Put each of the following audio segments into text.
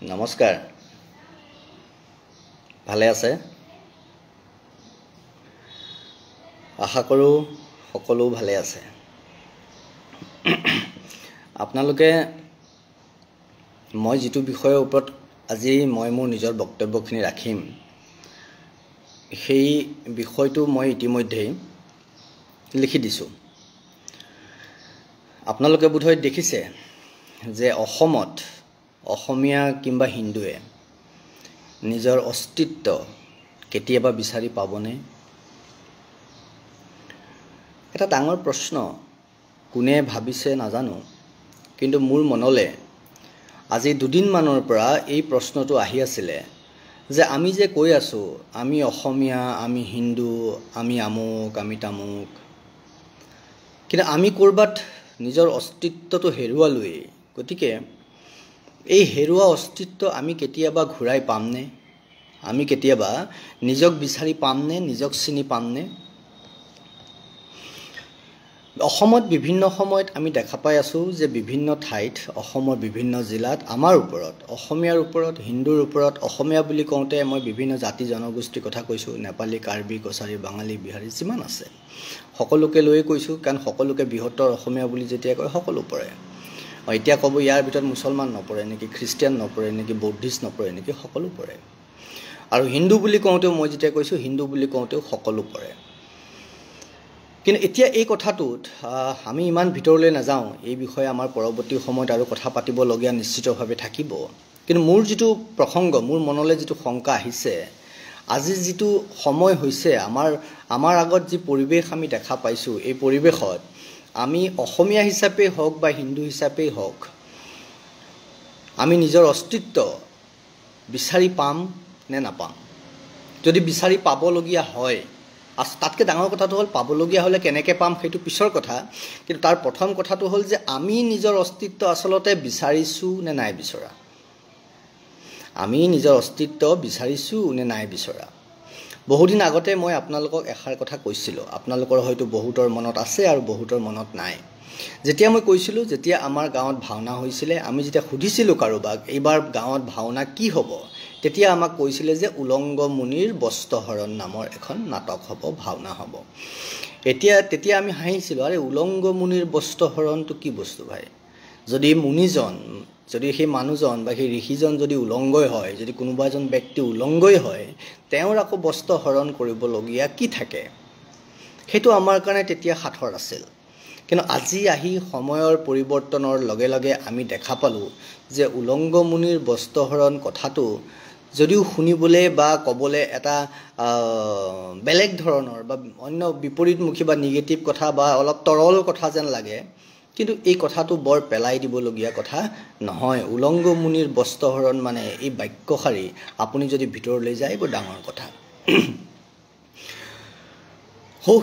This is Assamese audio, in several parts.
নমস্কাৰ ভালে আছে আশা কৰো সকলো ভালে আছে আপোনালোকে মই যেটো বিষয়ৰ ওপৰত আজি মই মোৰ নিজৰ বক্তব্যখিনি ৰাখিম সেই বিষয়টো মই ইতিমধ্যে লিখি দিছো আপোনালোকে বোধহয় দেখিছে যে অসমত অসমীয়া কিংবা হিন্দুৱে নিজৰ অস্তিত্ব কেতিয়াবা বিচাৰি পাবনে এটা ডাঙৰ প্ৰশ্ন কোনে ভাবিছে নাজানো কিন্তু মোৰ মনলে আজি দুদিন মানৰ পৰা এই প্ৰশ্নটো আহি আছিল যে আমি যে কৈ আছো আমি অসমীয়া আমি হিন্দু আমি আমুক আমি তামুক কিন্তু আমি কৰবাত নিজৰ অস্তিত্বটো হেৰুৱালোই গতিকে এই হেৰুৱা অস্তিত্ব আমি কেতিয়াবা ঘূৰাই পামনে আমি কেতিয়াবা নিজক বিচাৰি পামনে নিজক চিনি পামনে অসমত বিভিন্ন সময়ত আমি দেখা পাই আছো যে বিভিন্ন ঠাইত অসমৰ বিভিন্ন জিলাত আমাৰ ওপৰত অসমীয়াৰ ওপৰত হিন্দুৰ ওপৰত অসমীয়া বুলি কওঁতে মই বিভিন্ন জাতি জনগোষ্ঠীৰ কথা কৈছো নেপালী কাৰ্বি কছাৰী বাঙালী বিহাৰী যিমান আছে সকলোকে লৈ কৈছো কাৰণ সকলোকে বৃহত্তৰ অসমীয়া বুলি যেতিয়া কয় সকলো পৰে এতিয়া কব ইয়াৰ ভিতৰত মুছলমান নপৰে নেকি খ্ৰীষ্টিয়ান নপৰে নেকি বৌদ্ধিষ্ট নপৰে নেকি সকলো পৰে আৰু হিন্দু বুলি কওঁতে মই যেতিয়া কৈছো হিন্দু বুলি কওঁতে সকলো পৰে কিন্তু এতিয়া এই কথাটোত আমি ইমান ভিতৰলৈ নাযাওঁ এই বিষয়ে আমাৰ পৰৱৰ্তী সময়ত আৰু কথা পাতিব লগিয়া নিশ্চিতভাৱে থাকিব কিন্তু মোৰ যেটো প্ৰসংগ মোৰ মনলৈ যেটো শংকা আহিছে আজি যেটো সময় হৈছে আমাৰ আগত যি পৰিবেশ আমি দেখা পাইছো এই পৰিবেশত আমি অসমীয়া হিচাপে হোক বা হিন্দু হিচাপে হোক আমি নিজৰ অস্তিত্ব বিচাৰি পাম নে নাপাম যদি বিচাৰি পাব লগিয়া হয় তাতকে ডাঙৰ কথাটো হল পাব লগিয়া হলে কেনেকৈ পাম সেইটো পিছৰ কথা কিন্তু তাৰ প্ৰথম কথাটো হল যে আমি নিজৰ অস্তিত্ব আসলতে বিচাৰিছো নে নাই বিচৰা আমি নিজৰ অস্তিত্ব বিচাৰিছো নে নাই বিচৰা বহুদিন আগতে মই আপোনালোকক এষাৰ কথা কৈছিলো আপোনালোকৰ হয়তো বহুতৰ মনত আছে আৰু বহুতৰ মনত নাই যেতিয়া মই কৈছিলো যেতিয়া আমাৰ গাঁৱত ভাওনা হৈছিল আমি যেতিয়া সুধিছিলো কাৰোবাক এইবাৰ গাঁৱত ভাওনা কি হ'ব তেতিয়া আমাক কৈছিল যে উলংগ মুনিৰ বস্ত্ৰহৰণ নামৰ এখন নাটক হ'ব ভাওনা হ'ব তেতিয়া আমি হাঁহিছিলো আৰে উলংগ মুনিৰ বস্ত্ৰহৰণটো কি বস্তু ভাই যদি মুনিজন যদি সেই মানুহজন বা সেই ঋষিজন যদি উলংগই হয় যদি কোনোবা এজন ব্যক্তি উলংগই হয় তেওঁৰ আকৌ বস্ত্ৰ হৰণ কৰিব লগিয়া কি থাকে সেইটো আমাৰ কাৰণে তেতিয়া সাঠৰ আছিল কিন্তু আজি আহি সময়ৰ পৰিৱৰ্তনৰ লগে লগে আমি দেখা পালো যে উলংগ মুনিৰ বস্ত্ৰহৰণ কথাটো যদিও শুনিবলে বা কবলে এটা বেলেগ ধৰণৰ বা অন্য বিপৰীতমুখী বা নিগেটিভ কথা বা অলপ তৰল কথা যেন লাগে কিন্তু এই কথাটো বৰ পেলাই দিবলগীয়া কথা নহয় উলংগ মুনিৰ বস্ত্ৰহৰণ মানে এই বাক্যশাৰী আপুনি যদি ভিতৰলৈ যায় বৰ ডাঙৰ কথা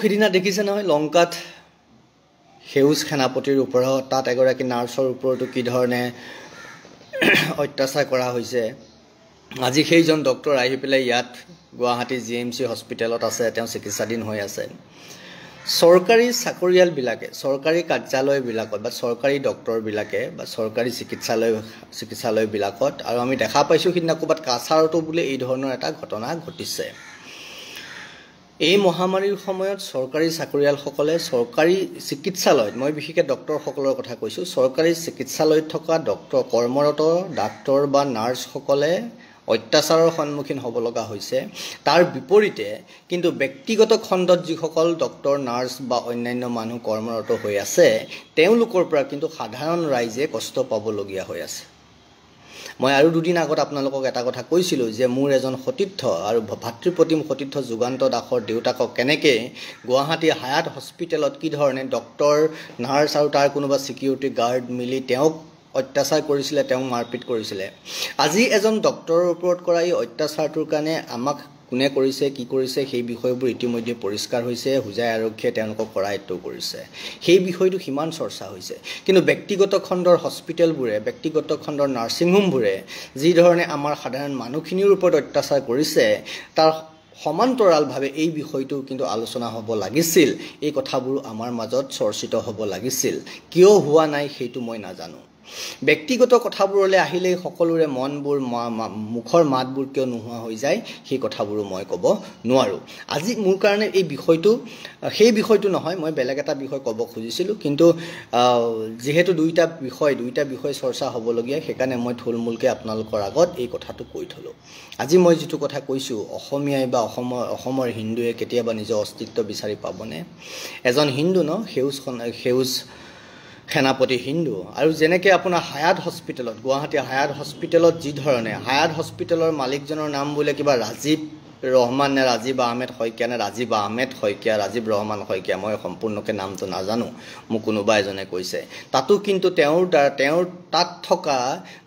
সিদিনা দেখিছে নহয় লংকাত সেউজ সেনাপতিৰ ওপৰত তাত এগৰাকী নাৰ্ছৰ ওপৰতো কি ধৰণে অত্যাচাৰ কৰা হৈছে আজি সেইজন ডক্টৰ আহি পেলাই ইয়াত গুৱাহাটী জিএমচি হস্পিটেলত আছে তেওঁ চিকিৎসাধীন হৈ আছে সৰকাৰী চাকৰিয়াল বিলাকে সৰকাৰী কাৰ্যালয় বিলাকত বা সৰকাৰী ডক্টৰ বিলাকে বা সৰকাৰী চিকিৎসালয় বিলাকত আৰু আমি দেখা পাইছো সিদিনা ক'বাত কাছাৰতো বুলি এই ধৰণৰ এটা ঘটনা ঘটিছে এই মহামাৰীৰ সময়ত সৰকাৰী চাকৰিয়ালসকলে সৰকাৰী চিকিৎসালয়ত মই বিশেষকৈ ডক্টৰ সকলৰ কথা কৈছো সৰকাৰী চিকিৎসালয়ত থকা ডক্টৰ কৰ্মৰত ডাক্তৰ বা নাৰ্ছ সকলে অত্যাচাৰৰ সন্মুখীন হ'ব লগা হৈছে তাৰ বিপৰীতে কিন্তু ব্যক্তিগত খণ্ডত যিসকল ডক্টৰ নাৰ্ছ বা অন্যান্য মানুহ কৰ্মৰত হৈ আছে তেওঁলোকৰ পৰা কিন্তু সাধাৰণ ৰাইজে কষ্ট পাব লগিয়া হৈ আছে মই আৰু দুদিন আগত আপোনালোকক এটা কথা কৈছিলো যে মোৰ এজন সতীৰ্থ আৰু ভাতৃপ্ৰতিম সতীৰ্থ যুগান্ত দাসৰ দেউতাকক কেনেকৈ গুৱাহাটী হায়াত হস্পিটেলত কি ধৰণে ডক্টৰ নাৰ্ছ আৰু তাৰ কোনোবা সিকিউৰিটি গাৰ্ড মিলি তেওঁক অত্যাচাৰ কৰিছিলে তেওঁক মাৰপিট কৰিছিলে আজি এজন ডক্টৰৰ ওপৰত কৰা এই অত্যাচাৰটোৰ কাৰণে আমাক কোনে কৰিছে কি কৰিছে সেই বিষয়বোৰ ইতিমধ্যে পৰিষ্কাৰ হৈছে হুজাই আৰক্ষীয়ে তেওঁলোকক কৰায়ত্ব কৰিছে সেই বিষয়টো কিমান চৰ্চা হৈছে কিন্তু ব্যক্তিগত খণ্ডৰ হস্পিটেলবোৰে ব্যক্তিগত খণ্ডৰ নাৰ্ছিং হোমবোৰে যি ধৰণে আমাৰ সাধাৰণ মানুহখিনিৰ ওপৰত অত্যাচাৰ কৰিছে তাৰ সমান্তৰালভাৱে এই বিষয়টো কিন্তু আলোচনা হ'ব লাগিছিল এই কথাবোৰ আমাৰ মাজত চৰ্চিত হ'ব লাগিছিল কিয় হোৱা নাই সেইটো মই নাজানো ব্যক্তিগত কথাবোৰলৈ আহিলেই সকলোৰে মনবোৰ মুখৰ মাতবোৰ কিয় নোহোৱা হৈ যায় সেই কথাবোৰো মই ক'ব নোৱাৰোঁ। আজি মোৰ কাৰণে এই বিষয়টো সেই বিষয়টো নহয়, মই বেলেগ এটা বিষয় ক'ব খুজিছিলোঁ, কিন্তু যিহেতু দুইটা বিষয় চৰ্চা হ'বলগীয়া, সেইকাৰণে মই থুলমূলকৈ আপোনালোকৰ আগত এই কথাটো কৈ থলোঁ। আজি মই যিটো কথা কৈছোঁ, অসমীয়াই বা অসমৰ হিন্দুৱে কেতিয়াবা নিজৰ অস্তিত্ব বিচাৰি পাবনে? এজন হিন্দু সেউজ সেনাপতি হিন্দু, আৰু যেনেকৈ আপোনাৰ হায়াত হস্পিটেলত, গুৱাহাটী হায়াত হস্পিটেলত যি ধৰণে, হায়াত হস্পিটেলৰ মালিকজনৰ নাম বোলে কিবা ৰাজীৱ ৰহমান নে ৰাজীৱ আহমেদ শইকীয়া নে ৰাজীৱ আহমেদ শইকীয়া, ৰাজীৱ ৰহমান শইকীয়া, মই সম্পূৰ্ণকৈ নামটো নাজানো, মোক কোনোবা এজনে কৈছে। তাতো কিন্তু তেওঁৰ তাত থকা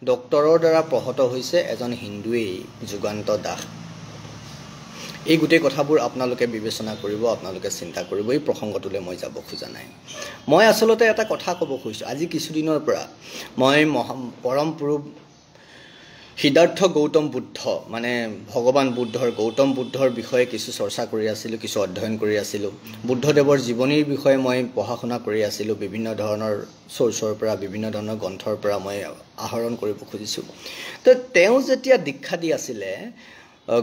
ডক্টৰৰ দ্বাৰা প্ৰহত হৈছে এজন হিন্দুৱেই, যুগান্ত দাস। এই গোটেই কথাবোৰ আপোনালোকে বিবেচনা কৰিব, আপোনালোকে চিন্তা কৰিব। এই প্ৰসংগটোলৈ মই যাব খোজা নাই। মই আচলতে এটা কথা ক'ব খুজিছোঁ। আজি কিছুদিনৰ পৰা মই পৰম পুৰুষ সিদ্ধাৰ্থ গৌতম বুদ্ধ, মানে ভগৱান গৌতম বুদ্ধৰ বিষয়ে কিছু চৰ্চা কৰি আছিলোঁ, কিছু অধ্যয়ন কৰি আছিলোঁ। বুদ্ধদেৱৰ জীৱনীৰ বিষয়ে মই পঢ়া শুনা কৰি আছিলোঁ। বিভিন্ন ধৰণৰ চ'ৰ্চৰ পৰা, বিভিন্ন ধৰণৰ গ্ৰন্থৰ পৰা মই আহৰণ কৰিব খুজিছোঁ। তো তেওঁ যেতিয়া দীক্ষা দি আছিলে,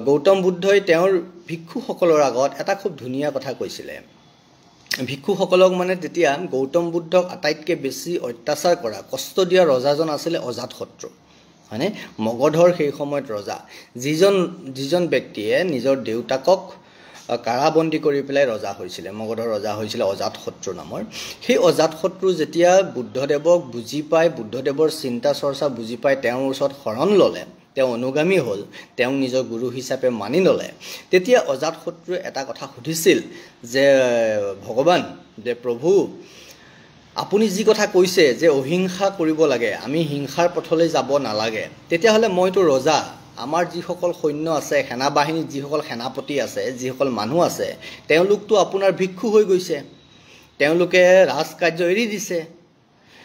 গৌতম বুদ্ধই তেওঁৰ ভিক্ষুসকলৰ আগত এটা খুব ধুনীয়া কথা কৈছিলে। ভিক্ষুসকলক মানে তেতিয়া গৌতম বুদ্ধক আটাইতকৈ বেছি অত্যাচাৰ কৰা, কষ্ট দিয়া ৰজাজন আছিলে অজাতশত্ৰু, হয়নে? মগধৰ সেই সময়ত ৰজা, যিজন ব্যক্তিয়ে নিজৰ দেউতাকক কাৰাবন্দী কৰি পেলাই ৰজা হৈছিলে, মগধৰ ৰজা হৈছিলে অজাতশত্ৰু নামৰ। সেই অজাতশত্ৰু যেতিয়া বুদ্ধদেৱক বুজি পাই, বুদ্ধদেৱৰ চিন্তা চৰ্চা বুজি পাই তেওঁৰ ওচৰত শৰণ ল'লে, তেওঁ অনুগামী হ'ল, তেওঁ নিজৰ গুৰু হিচাপে মানি ল'লে, তেতিয়া অজাতশত্ৰুৱে এটা কথা সুধিছিল যে ভগৱান, যে প্ৰভু, আপুনি যি কথা কৈছে যে অহিংসা কৰিব লাগে, আমি হিংসাৰ পথলৈ যাব নালাগে, তেতিয়াহ'লে মইতো ৰজা, আমাৰ যিসকল সৈন্য আছে, সেনাবাহিনীত যিসকল সেনাপতি আছে, যিসকল মানুহ আছে, তেওঁলোকতো আপোনাৰ ভিক্ষু হৈ গৈছে, তেওঁলোকে ৰাজকাৰ্য এৰি দিছে।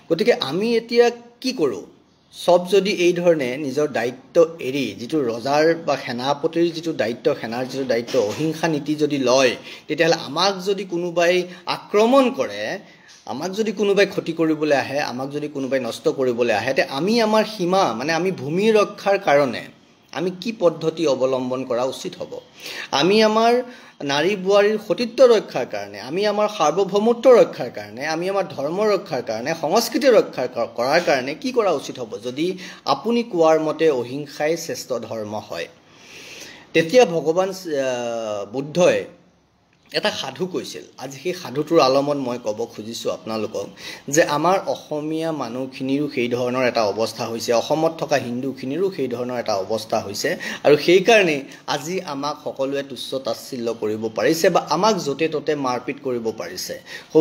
গতিকে আমি এতিয়া কি কৰোঁ? চব যদি এই ধৰণে নিজৰ দায়িত্ব এৰি, যিটো ৰজাৰ বা সেনাপতিৰ যিটো দায়িত্ব, সেনাৰ যিটো দায়িত্ব, অহিংসা নীতি যদি লয়, তেতিয়াহ'লে আমাক যদি কোনোবাই আক্ৰমণ কৰে, আমাক যদি কোনোবাই ক্ষতি কৰিবলৈ আহে, আমাক যদি কোনোবাই নষ্ট কৰিবলৈ আহে, তে আমি আমাৰ সীমা, মানে আমি ভূমি ৰক্ষাৰ কাৰণে আমি কি পদ্ধতি অৱলম্বন কৰা উচিত হ'ব? আমি আমাৰ নাৰী বোৱাৰীৰ সতীত্ব ৰক্ষাৰ কাৰণে, আমি আমাৰ সাৰ্বভৌমত্ব ৰক্ষাৰ কাৰণে, আমি আমাৰ ধৰ্ম ৰক্ষাৰ কাৰণে, সংস্কৃতি ৰক্ষা কৰাৰ কাৰণে কি কৰা উচিত হ'ব? যদি আপুনি কোৱাৰ মতে অহিংসাই শ্ৰেষ্ঠ ধৰ্ম হয়, তেতিয়া ভগৱান বুদ্ধই এটা সাধু কৈছিল। আজি সেই সাধুটোৰ আলমত মই ক'ব খুজিছোঁ আপোনালোকক যে আমাৰ অসমীয়া মানুহখিনিৰো সেই ধৰণৰ এটা অৱস্থা হৈছে, অসমত থকা হিন্দুখিনিৰো সেই ধৰণৰ এটা অৱস্থা হৈছে, আৰু সেইকাৰণে আজি আমাক সকলোৱে তুচ্ছ তাচ্ছিল্য কৰিব পাৰিছে বা আমাক য'তে ত'তে মাৰপিট কৰিব পাৰিছে।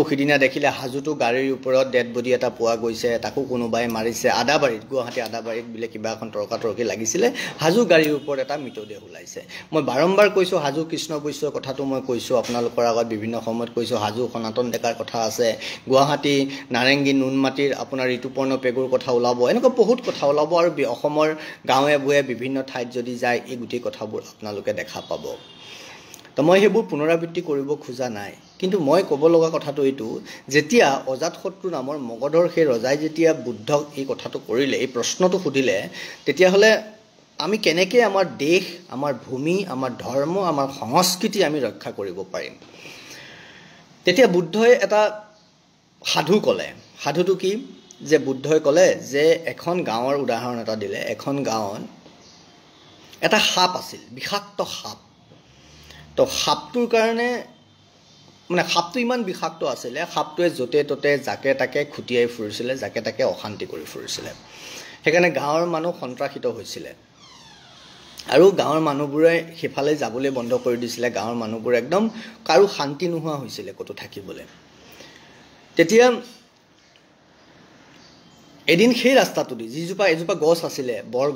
সিদিনা দেখিলে হাজোতো গাড়ীৰ ওপৰত ডেড বডি এটা পোৱা গৈছে, তাকো কোনোবাই মাৰিছে। আদাবাৰীত, গুৱাহাটী আদাবাৰীত বোলে কিবা এখন তৰ্কাতৰ্কি লাগিছিলে, হাজো গাড়ীৰ ওপৰত এটা মৃতদেহ ওলাইছে। মই বাৰম্বাৰ কৈছোঁ, হাজো কৃষ্ণ বৈশ্যৰ কথাটো মই কৈছোঁ আপোনালোকৰ আগত, বিভিন্ন সময়ত কৈছোঁ। হাজো সনাতন ডেকাৰ কথা আছে, গুৱাহাটী নাৰেংগী নুনমাটিৰ আপোনাৰ ঋতুপৰ্ণ পেগুৰ কথা ওলাব, এনেকুৱা বহুত কথা ওলাব, আৰু অসমৰ গাঁৱে ভূঞে বিভিন্ন ঠাইত যদি যায় এই গোটেই কথাবোৰ আপোনালোকে দেখা পাব। তো মই সেইবোৰ পুনৰাবৃত্তি কৰিব খোজা নাই, কিন্তু মই ক'ব লগা কথাটো এইটো, যেতিয়া অজাতশত্ৰু নামৰ মগধৰ সেই ৰজাই যেতিয়া বুদ্ধক এই কথাটো কৰিলে, এই প্ৰশ্নটো সুধিলে, তেতিয়াহ'লে আমি কেনেকৈ আমাৰ দেশ, আমাৰ ভূমি, আমাৰ ধৰ্ম, আমাৰ সংস্কৃতি আমি ৰক্ষা কৰিব পাৰিম? তেতিয়া বুদ্ধই এটা সাধু ক'লে। সাধুটো কি? যে বুদ্ধই ক'লে যে এখন গাঁৱৰ উদাহৰণ এটা দিলে। এখন গাঁৱত এটা সাপ আছিল, বিষাক্ত সাপ। তো সাপটোৰ কাৰণে, মানে সাপটো ইমান বিষাক্ত আছিলে, সাপটোৱে য'তে ত'তে যাকে তাকে খুটিয়াই ফুৰিছিলে, যাকে তাকে অশান্তি কৰি ফুৰিছিলে। সেইকাৰণে গাঁৱৰ মানুহ সন্ত্ৰাসিত হৈছিলে, আৰু গাঁৱৰ মানুহবোৰে সিফালে যাবলৈ বন্ধ কৰি দিছিলে। গাঁৱৰ মানুহবোৰে একদম কাৰো শান্তি নোহোৱা হৈছিলে ক'তো থাকিবলৈ। তেতিয়া এদিন সেই ৰাস্তাটো দি এজোপা গছ আছিলে,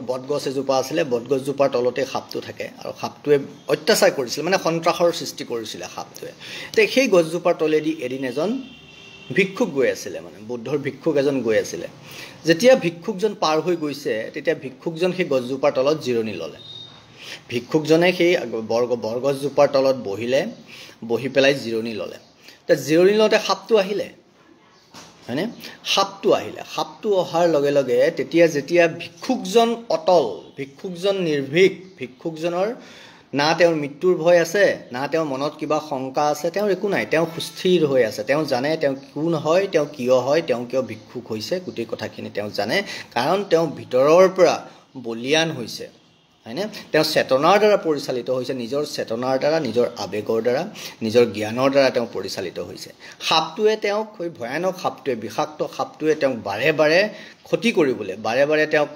বটগছ এজোপা আছিলে, বটগছজোপাৰ তলতে সাপটো থাকে, আৰু সাপটোৱে অত্যাচাৰ কৰিছিলে, মানে সন্ত্ৰাসৰ সৃষ্টি কৰিছিলে সাপটোৱে। তে সেই গছজোপাৰ তলেদি এদিন এজন ভিক্ষুক গৈ আছিলে, মানে বুদ্ধৰ ভিক্ষুক এজন গৈ আছিলে। যেতিয়া ভিক্ষুকজন পাৰ হৈ গৈছে, তেতিয়া ভিক্ষুকজন সেই গছজোপাৰ তলত জিৰণি ল'লে। ভিক্ষুকজনে সেই বৰগছজোপাৰ তলত বহিলে, বহি পেলাই জিৰণি ল'লে। জিৰণি লওঁতে সাপটো আহিলে। হয়নে সাপটো আহিলে সাপটো অহাৰ লগে লগে তেতিয়া যেতিয়া ভিক্ষুকজন অটল ভিক্ষুকজন নিৰ্ভীক ভিক্ষুকজনৰ না তেওঁৰ মৃত্যুৰ ভয় আছে না তেওঁৰ মনত কিবা শংকা আছে তেওঁৰ একো নাই তেওঁ সুস্থিৰ হৈ আছে তেওঁ জানে তেওঁ কোন হয় তেওঁ কিয় হয় তেওঁ কিয় ভিক্ষুক হৈছে গোটেই কথাখিনি তেওঁ জানে কাৰণ তেওঁ ভিতৰৰ পৰা বলিয়ান হৈছে হয়নে তেওঁ চেতনাৰ দ্বাৰা পৰিচালিত হৈছে নিজৰ চেতনাৰ দ্বাৰা নিজৰ আবেগৰ দ্বাৰা নিজৰ জ্ঞানৰ দ্বাৰা তেওঁ পৰিচালিত হৈছে সাপটোৱে তেওঁক হৈ ভয়ানক সাপটোৱে বিষাক্ত সাপটোৱে তেওঁক বাৰে বাৰে ক্ষতি কৰিবলৈ বাৰে বাৰে তেওঁক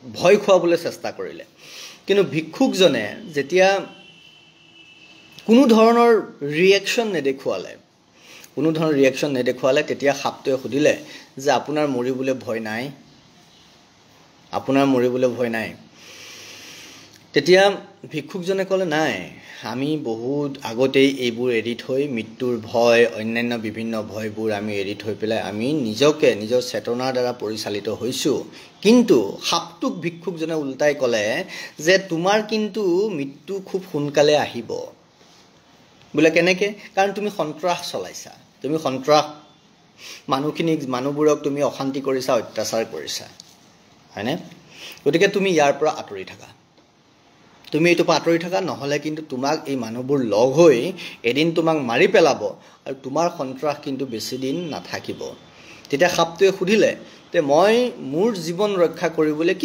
ভয় খুৱাবলৈ চেষ্টা কৰিলে কিন্তু ভিক্ষুকজনে যেতিয়া কোনো ধৰণৰ ৰিয়েকশ্যন নেদেখুৱালে তেতিয়া সাপটোৱে সুধিলে যে আপোনাৰ মৰিবলৈ ভয় নাই তেতিয়া ভিক্ষুকজনে ক'লে নাই আমি বহুত আগতেই এইবোৰ এৰি থৈ মৃত্যুৰ ভয় অন্যান্য বিভিন্ন ভয়বোৰ আমি এৰি থৈ পেলাই আমি নিজকে নিজৰ চেতনাৰ দ্বাৰা পৰিচালিত হৈছোঁ কিন্তু সাপটোক ভিক্ষুকজনে উল্টাই ক'লে যে তোমাৰ কিন্তু মৃত্যু খুব সোনকালে আহিব বোলে কেনেকৈ কাৰণ তুমি সন্ত্ৰাস চলাইছা তুমি সন্ত্ৰাস মানুহবোৰক তুমি অশান্তি কৰিছা অত্যাচাৰ কৰিছা হয়নে গতিকে তুমি ইয়াৰ পৰা আঁতৰি থাকা তুমি এইটো পৰা আঁতৰি থাকা নহ'লে কিন্তু তোমাক এই মানুহবোৰ লগ হৈ এদিন তোমাক মাৰি পেলাব আৰু তোমাৰ সন্ত্ৰাস কিন্তু বেছি দিন নাথাকিব তেতিয়া সাপটোৱে সুধিলে যে মই মোৰ জীৱন ৰক্ষা কৰিবলৈ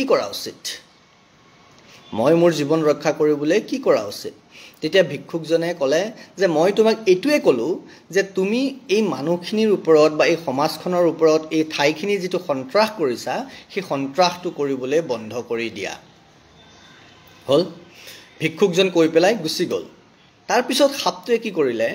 কি কৰা উচিত তেতিয়া ভিক্ষুকজনে ক'লে যে মই তোমাক এইটোৱে ক'লোঁ যে তুমি এই মানুহখিনিৰ ওপৰত বা এই সমাজখনৰ ওপৰত এই ঠাইখিনি যিটো সন্ত্ৰাস কৰিছা সেই সন্ত্ৰাসটো কৰিবলৈ বন্ধ কৰি দিয়া হ'ল ভিক্ষুকজন কৈ পেলাই গুচি গ'ল তাৰপিছত সাপটোৱে কি কৰিলে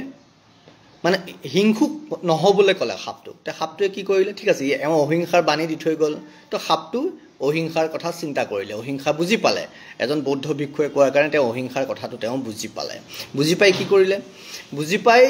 মানে হিংসুক নহ'বলৈ ক'লে সাপটোক তে সাপটোৱে কি কৰিলে ঠিক আছে এওঁ অহিংসাৰ বাণী দি থৈ গ'ল তো সাপটো অহিংসাৰ কথা চিন্তা কৰিলে অহিংসা বুজি পালে এজন বৌদ্ধ ভিক্ষুৱে কোৱাৰ কাৰণে তেওঁ অহিংসাৰ কথাটো তেওঁ বুজি পাই কি কৰিলে বুজি পাই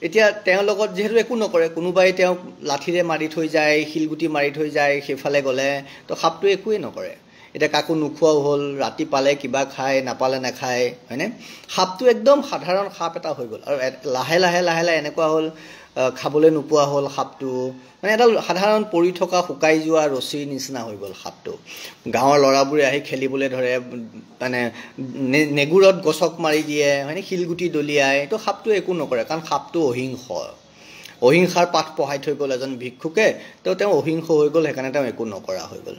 এতিয়া তেওঁৰ লগত যিহেতু একো নকৰে কোনোবাই তেওঁক লাঠিৰে মাৰি থৈ যায় শিলগুটি মাৰি থৈ যায় সেইফালে গ'লে তো সাপটোৱে একোৱে নকৰে এটা কাকো নোখোৱাও হ'ল ৰাতি পালে কিবা খায় নাপালে নাখায় হয়নে সাপটো একদম সাধাৰণ সাপ এটা হৈ গ'ল আৰু লাহে লাহে এনেকুৱা হ'ল খাবলৈ নোপোৱা হ'ল সাপটো মানে এটা সাধাৰণ পৰি থকা শুকাই যোৱা ৰছীৰ নিচিনা হৈ গ'ল সাপটো গাঁৱৰ ল'ৰাবোৰে আহি খেলিবলৈ ধৰে মানে নেগুৰত গছক মাৰি দিয়ে হয়নে শিলগুটি দলিয়াই তো সাপটোৱে একো নকৰে কাৰণ সাপটো অহিংসাৰ পাঠ পঢ়াই থৈ গ'ল এজন ভিক্ষুকে তো তেওঁ অহিংস হৈ গ'ল সেইকাৰণে তেওঁ একো নকৰা হৈ গ'ল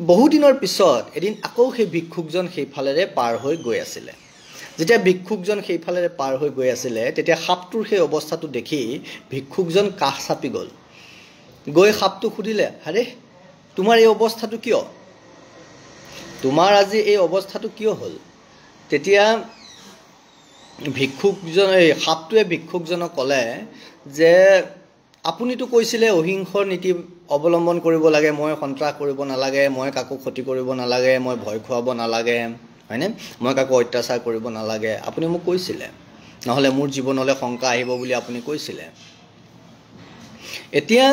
বহুদিনৰ পিছত এদিন আকৌ সেই ভিক্ষুকজন সেইফালেৰে পাৰ হৈ গৈ আছিলে যেতিয়া ভিক্ষুকজন সেইফালেৰে পাৰ হৈ গৈ আছিলে তেতিয়া সাপটোৰ সেই অৱস্থাটো দেখি ভিক্ষুকজন কাষ চাপি গ'ল গৈ সাপটোক সুধিলে আৰে তোমাৰ এই অৱস্থাটো কিয় তোমাৰ আজি এই অৱস্থাটো কিয় হ'ল তেতিয়া সাপটোৱে ভিক্ষুকজনক ক'লে যে আপুনিতো কৈছিলে অহিংসাৰ নীতি অৱলম্বন কৰিব লাগে মই সন্ত্ৰাস কৰিব নালাগে মই কাকো ক্ষতি কৰিব নালাগে মই ভয় খুৱাব নালাগে হয়নে মই কাকো অত্যাচাৰ কৰিব নালাগে আপুনি মোক কৈছিলে নহ'লে মোৰ জীৱনলৈ শংকা আহিব বুলি আপুনি কৈছিলে এতিয়া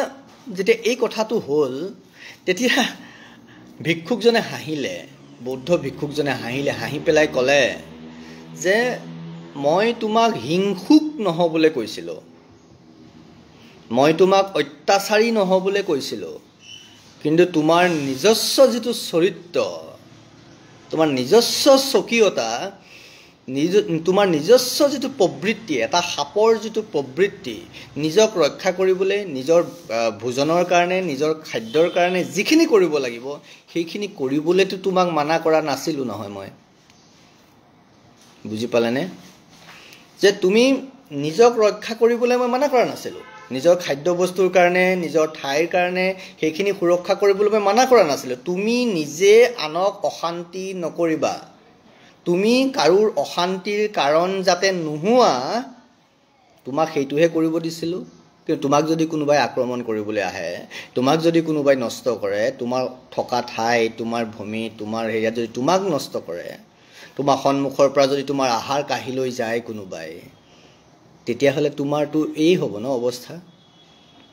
যেতিয়া এই কথাটো হ'ল তেতিয়া ভিক্ষুকজনে হাঁহিলে বৌদ্ধ ভিক্ষুকজনে হাঁহি পেলাই ক'লে যে মই তোমাক হিংসুক নহ'বলৈ কৈছিলোঁ মই তোমাক অত্যাচাৰী নহ'বলৈ কৈছিলোঁ কিন্তু তোমাৰ নিজস্ব যিটো চৰিত্ৰ তোমাৰ নিজস্ব স্বকীয়তা তোমাৰ নিজস্ব যিটো প্ৰবৃত্তি এটা সাপৰ যিটো প্ৰবৃত্তি নিজক ৰক্ষা কৰিবলৈ নিজৰ ভোজনৰ কাৰণে নিজৰ খাদ্যৰ কাৰণে যিখিনি কৰিব লাগিব সেইখিনি কৰিবলৈতো তোমাক মানা কৰা নাছিলোঁ নহয় মই বুজি পালেনে যে তুমি নিজক ৰক্ষা কৰিবলৈ মই মানা কৰা নাছিলোঁ নিজৰ খাদ্য বস্তুৰ কাৰণে নিজৰ ঠাইৰ কাৰণে সেইখিনি সুৰক্ষা কৰিবলৈ মই মানা কৰা নাছিলোঁ তুমি নিজে আনক অশান্তি নকৰিবা তুমি কাৰোৰ অশান্তিৰ কাৰণ যাতে নোহোৱা তোমাক সেইটোহে কৰিব দিছিলোঁ কিন্তু তোমাক যদি কোনোবাই আক্ৰমণ কৰিবলৈ আহে তোমাক যদি কোনোবাই নষ্ট কৰে তোমাৰ থকা ঠাই তোমাৰ ভূমি তোমাৰ হেৰিয়াত যদি তোমাক নষ্ট কৰে তোমাৰ সন্মুখৰ পৰা যদি তোমাৰ আহাৰ কাঢ়ি লৈ যায় কোনোবাই তেতিয়াহ'লে তোমাৰতো এই হ'ব ন অৱস্থা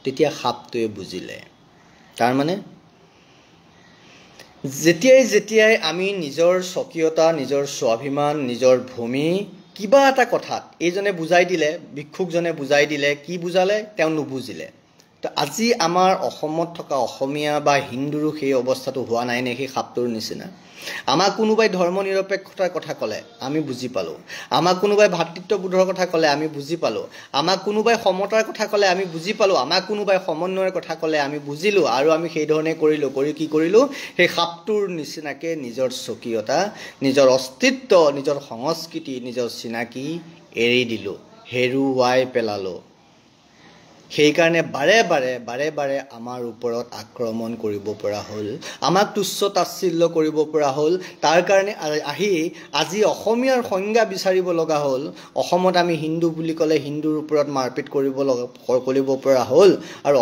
তেতিয়া সাপটোৱে বুজিলে তাৰমানে যেতিয়াই আমি নিজৰ স্বকীয়তা নিজৰ স্বাভিমান নিজৰ ভূমি কিবা এটা কথাত এইজনে বুজাই দিলে ভিক্ষুকজনে বুজাই দিলে কি বুজালে তেওঁ নুবুজিলে আজি আমাৰ অসমত থকা অসমীয়া বা হিন্দুৰো সেই অৱস্থাটো হোৱা নাই নে সেই সাপটোৰ নিচিনা আমাক কোনোবাই ধৰ্ম নিৰপেক্ষতাৰ কথা ক'লে আমি বুজি পালোঁ আমাক কোনোবাই ভাতৃত্ববোধৰ কথা ক'লে আমি বুজি পালোঁ আমাক কোনোবাই সমতাৰ কথা ক'লে আমি বুজি পালোঁ আমাক কোনোবাই সমন্বয়ৰ কথা ক'লে আমি বুজিলোঁ আৰু আমি সেই ধৰণে কৰিলোঁ কৰি কি কৰিলোঁ সেই সাপটোৰ নিচিনাকৈ নিজৰ স্বকীয়তা নিজৰ অস্তিত্ব নিজৰ সংস্কৃতি নিজৰ চিনাকি এৰি দিলোঁ হেৰুৱাই পেলালোঁ সেইকাৰণে বাৰে বাৰে আমাৰ ওপৰত আক্ৰমণ কৰিব পৰা হ'ল আমাক তুচ্ছ তাচ্ছিল্য কৰিব পৰা হ'ল তাৰ কাৰণে আহি আজি অসমীয়াৰ সংজ্ঞা বিচাৰিব লগা হ'ল অসমত আমি হিন্দু বুলি ক'লে হিন্দুৰ ওপৰত মাৰপিট কৰিব পৰা হ'ল আৰু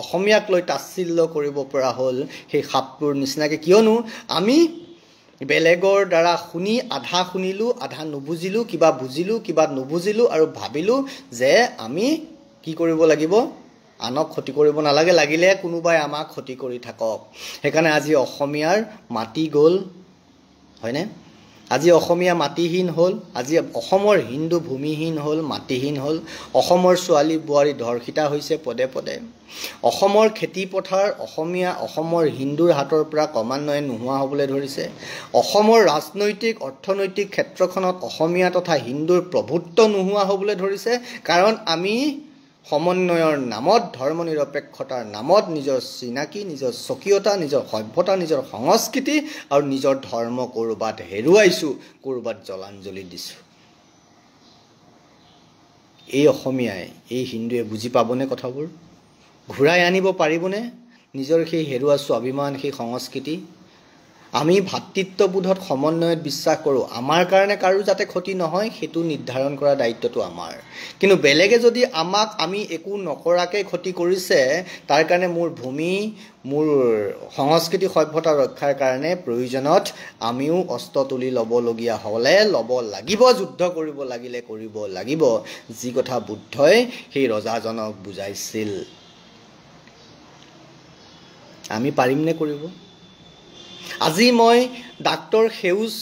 অসমীয়াক লৈ তাচ্ছিল্য কৰিব পৰা হ'ল সেই সাপটোৰ নিচিনাকৈ কিয়নো আমি বেলেগৰ দ্বাৰা শুনি আধা শুনিলোঁ আধা নুবুজিলোঁ কিবা বুজিলোঁ কিবা নুবুজিলোঁ আৰু ভাবিলোঁ যে আমি কি কৰিব লাগিব আনক ক্ষতি কৰিব নালাগে লাগিলে কোনোবাই আমাক ক্ষতি কৰি থাকক সেইকাৰণে আজি অসমীয়াৰ মাটি গ'ল হয়নে আজি অসমীয়া মাটিহীন হ'ল আজি অসমৰ হিন্দু ভূমিহীন হ'ল মাটিহীন হ'ল অসমৰ ছোৱালী বোৱাৰী ধৰ্ষিতা হৈছে পদে পদে অসমৰ খেতি পথাৰ অসমৰ হিন্দুৰ হাতৰ পৰা ক্ৰমান্বয়ে নোহোৱা হ'বলৈ ধৰিছে অসমৰ ৰাজনৈতিক অৰ্থনৈতিক ক্ষেত্ৰখনত অসমীয়া তথা হিন্দুৰ প্ৰভুত্ব নোহোৱা হ'বলৈ ধৰিছে কাৰণ আমি সমন্বয়ৰ নামত ধৰ্ম নিৰপেক্ষতাৰ নামত নিজৰ চিনাকি নিজৰ স্বকীয়তা নিজৰ সভ্যতা নিজৰ সংস্কৃতি আৰু নিজৰ ধৰ্ম ক'ৰবাত হেৰুৱাইছোঁ ক'ৰবাত জলাঞ্জলি দিছোঁ এই অসমীয়াই এই হিন্দুৱে বুজি পাবনে কথাবোৰ ঘূৰাই আনিব পাৰিবনে নিজৰ সেই হেৰুৱা স্বাভিমান সেই সংস্কৃতি আমি ভাতৃত্ববোধত সমন্বয়ত বিশ্বাস কৰোঁ আমাৰ কাৰণে কাৰো যাতে ক্ষতি নহয় সেইটো নিৰ্ধাৰণ কৰা দায়িত্বটো আমাৰ কিন্তু বেলেগে যদি আমি একো নকৰাকৈ ক্ষতি কৰিছে তাৰ কাৰণে মোৰ ভূমি মোৰ সংস্কৃতি সভ্যতা ৰক্ষাৰ কাৰণে প্ৰয়োজনত আমিও অস্ত্ৰ তুলি ল'বলগীয়া হ'লে ল'ব লাগিব যুদ্ধ কৰিব লাগিলে কৰিব লাগিব যি কথা বুদ্ধই সেই ৰজাজনক বুজাইছিল আমি পাৰিমনে কৰিব আজি মই ডাক্তৰ সেউজ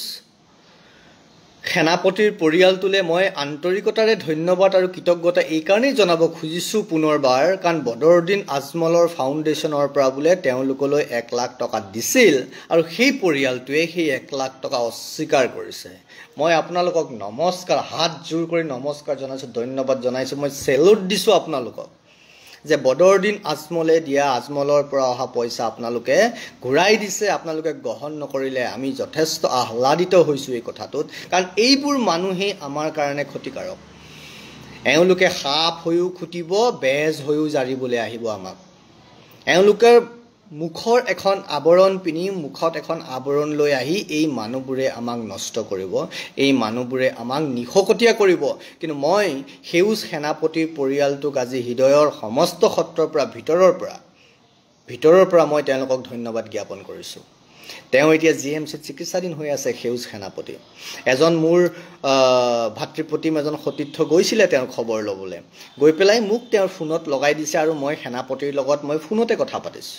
সেনাপতিৰ পৰিয়ালটোলৈ মই আন্তৰিকতাৰে ধন্যবাদ আৰু কৃতজ্ঞতা এই কাৰণেই জনাব খুজিছোঁ পুনৰবাৰ কাৰণ বদৰুদ্দিন আজমলৰ ফাউণ্ডেশ্যনৰ পৰা বোলে তেওঁলোকলৈ 1 লাখ টকা দিছিল আৰু সেই পৰিয়ালটোৱে সেই 1 লাখ টকা অস্বীকাৰ কৰিছে মই আপোনালোকক নমস্কাৰ হাত জোৰ কৰি নমস্কাৰ জনাইছোঁ ধন্যবাদ জনাইছোঁ মই চেলুট দিছোঁ আপোনালোকক যে বদৰুদ্দিন আজমলে দিয়া আজমলৰ পৰা অহা পইচা আপোনালোকে ঘূৰাই দিছে আপোনালোকে গ্ৰহণ নকৰিলে আমি যথেষ্ট আহ্লাদিত হৈছোঁ এই কথাটোত কাৰণ এইবোৰ মানুহেই আমাৰ কাৰণে ক্ষতিকাৰক এওঁলোকে সাপ হৈও খুটিব বেজ হৈও জাৰিবলৈ আহিব আমাক এওঁলোকৰ মুখৰ এখন আৱৰণ পিনি মুখত এখন আৱৰণ লৈ আহি এই মানুহবোৰে আমাক নষ্ট কৰিব এই মানুহবোৰে আমাক নিশকতীয়া কৰিব কিন্তু মই সেউজ সেনাপতিৰ পৰিয়ালটোক আজি হৃদয়ৰ সমস্ত সত্ৰৰ পৰা ভিতৰৰ পৰা মই তেওঁলোকক ধন্যবাদ জ্ঞাপন কৰিছোঁ তেওঁ এতিয়া জিএমচিত চিকিৎসাধীন হৈ আছে সেউজ সেনাপতি এজন মোৰ ভাতৃপ্ৰতিম এজন সতীৰ্থ গৈছিলে তেওঁৰ খবৰ ল'বলৈ গৈ পেলাই মোক তেওঁৰ ফোনত লগাই দিছে আৰু মই সেনাপতিৰ লগত মই ফোনতে কথা পাতিছোঁ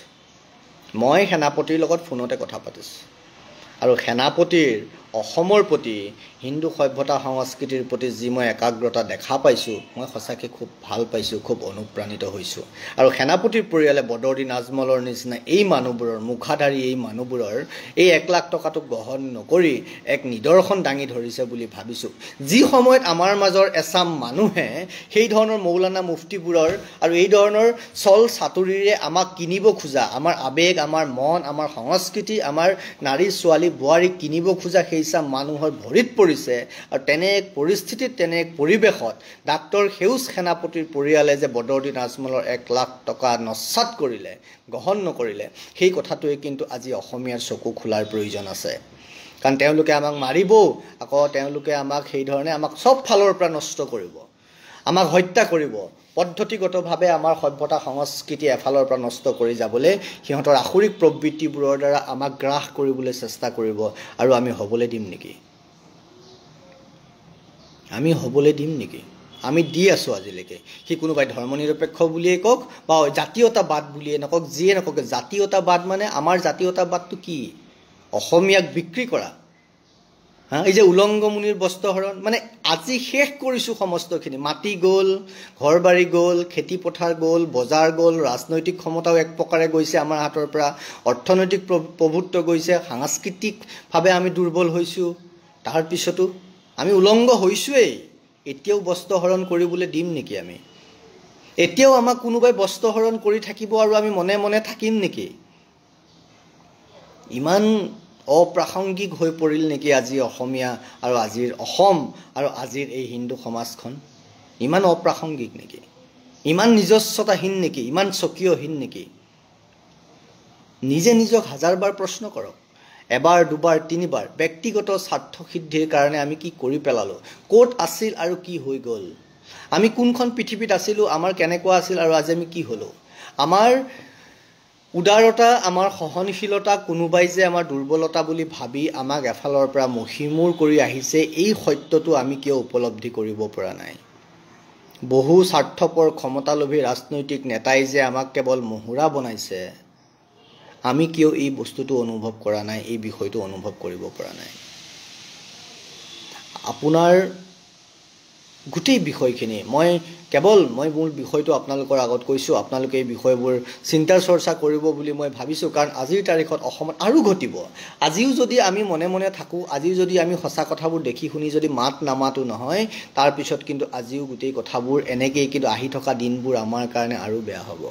আৰু সেনাপতিৰ অসমৰ প্ৰতি হিন্দু সভ্যতা সংস্কৃতিৰ প্ৰতি যি মই একাগ্ৰতা দেখা পাইছোঁ মই সঁচাকৈ খুব ভাল পাইছোঁ খুব অনুপ্ৰাণিত হৈছোঁ আৰু সেনাপতিৰ পৰিয়ালে বদৰুদ্দিন আজমলৰ নিচিনা এই মানুহবোৰৰ মুখাধাৰী এই মানুহবোৰৰ এই 1 লাখ টকাটো গ্ৰহণ নকৰি এক নিদৰ্শন দাঙি ধৰিছে বুলি ভাবিছোঁ যি সময়ত আমাৰ মাজৰ এচাম মানুহে সেই ধৰণৰ মৌলানা মুফতিবোৰৰ আৰু এই ধৰণৰ চল চাতুৰিৰে আমাক কিনিব খোজা আমাৰ আবেগ আমাৰ মন আমাৰ সংস্কৃতি আমাৰ নাৰী ছোৱালী বোৱাৰীক কিনিব খোজা সেই চাম মানুহৰ ভৰিত পৰিছে আৰু তেনে এক পৰিস্থিতিত তেনে এক পৰিৱেশত ডাক্তৰ সেউজ সেনাপতিৰ পৰিয়ালে যে বদৰুদ্দিন আজমলৰ 1 লাখ টকা নস্যাৎ কৰিলে গ্ৰহণ নকৰিলে সেই কথাটোৱে কিন্তু আজি অসমীয়াৰ চকু খোলাৰ প্ৰয়োজন আছে কাৰণ তেওঁলোকে আমাক মাৰিব আকৌ তেওঁলোকে আমাক সেই ধৰণে আমাক সব ফালৰ পৰা নষ্ট কৰিব আমাক হত্যা কৰিব পদ্ধতিগতভাৱে আমাৰ সভ্যতা সংস্কৃতি এফালৰ পৰা নষ্ট কৰি যাবলৈ সিহঁতৰ আখৰিক প্ৰবৃত্তিবোৰৰ দ্বাৰা আমাক গ্ৰাস কৰিবলৈ চেষ্টা কৰিব আৰু আমি হ'বলৈ দিম নেকি আমি দি আছোঁ আজিলৈকে সি কোনোবাই ধৰ্ম নিৰপেক্ষ বুলিয়ে কওক বা জাতীয়তাবাদ বুলিয়ে নকওক যিয়ে নকওক জাতীয়তাবাদ মানে আমাৰ জাতীয়তাবাদটো কি অসমীয়াক বিক্ৰী কৰা এই যে উলংগমুনিৰ বস্ত্ৰহৰণ, মানে আজি শেষ কৰিছোঁ সমস্তখিনি। মাটি গ'ল, ঘৰ বাৰী গ'ল, খেতি পথাৰ গ'ল, বজাৰ গ'ল, ৰাজনৈতিক ক্ষমতাও এক প্ৰকাৰে গৈছে আমাৰ হাতৰ পৰা, অৰ্থনৈতিক প্ৰভুত্ব গৈছে, সাংস্কৃতিকভাৱে আমি দুৰ্বল হৈছোঁ। তাৰপিছতো আমি উলংগ হৈছোঁৱেই, এতিয়াও বস্ত্ৰহৰণ কৰিবলৈ দিম নেকি আমি? এতিয়াও আমাক কোনোবাই বস্ত্ৰহৰণ কৰি থাকিব আৰু আমি মনে মনে থাকিম নেকি? ইমান অপ্ৰাসংগিক হৈ পৰিল নেকি আজি অসমীয়া আৰু আজিৰ অসম আৰু আজিৰ এই হিন্দু সমাজখন? ইমান অপ্ৰাসংগিক নেকি? ইমান নিজস্বতাহীন নেকি? ইমান স্বকীয়হীন নেকি? নিজে নিজক হাজাৰবাৰ প্ৰশ্ন কৰক, এবাৰ দুবাৰ তিনিবাৰ। ব্যক্তিগত স্বাৰ্থ সিদ্ধিৰ কাৰণে আমি কি কৰি পেলালোঁ? ক'ত আছিল আৰু কি হৈ গ'ল? আমি কোনখন পৃথিৱীত আছিলোঁ, আমাৰ কেনেকুৱা আছিল আৰু আজি আমি কি হ'লোঁ? আমাৰ উদাৰতা, আমাৰ সহনশীলতা কোনোবাই যে আমাৰ দুৰ্বলতা বুলি ভাবি আমাক এফালৰ পৰা মষিমূৰ কৰি আহিছে, এই সত্যটো আমি কিয় উপলব্ধি কৰিব পৰা নাই? বহু স্বাৰ্থপৰ ক্ষমতালোভী ৰাজনৈতিক নেতাই যে আমাক কেৱল মহুৰা বনাইছে, আমি কিয় এই বস্তুটো অনুভৱ কৰা নাই, এই বিষয়টো অনুভৱ কৰিব পৰা নাই? আপোনাৰ গোটেই বিষয়খিনি মই মোৰ বিষয়টো আপোনালোকৰ আগত কৈছোঁ। আপোনালোকে এই বিষয়বোৰ চিন্তা চৰ্চা কৰিব বুলি মই ভাবিছোঁ, কাৰণ আজিৰ তাৰিখত অসমত আৰু ঘটিব। আজিও যদি আমি মনে মনে থাকোঁ, আজিও যদি আমি সঁচা কথাবোৰ দেখি শুনি যদি মাত নামাতো নহয়, তাৰপিছত কিন্তু আজিও গোটেই কথাবোৰ এনেকেই, কিন্তু আহি থকা দিনবোৰ আমাৰ কাৰণে আৰু বেয়া হ'ব।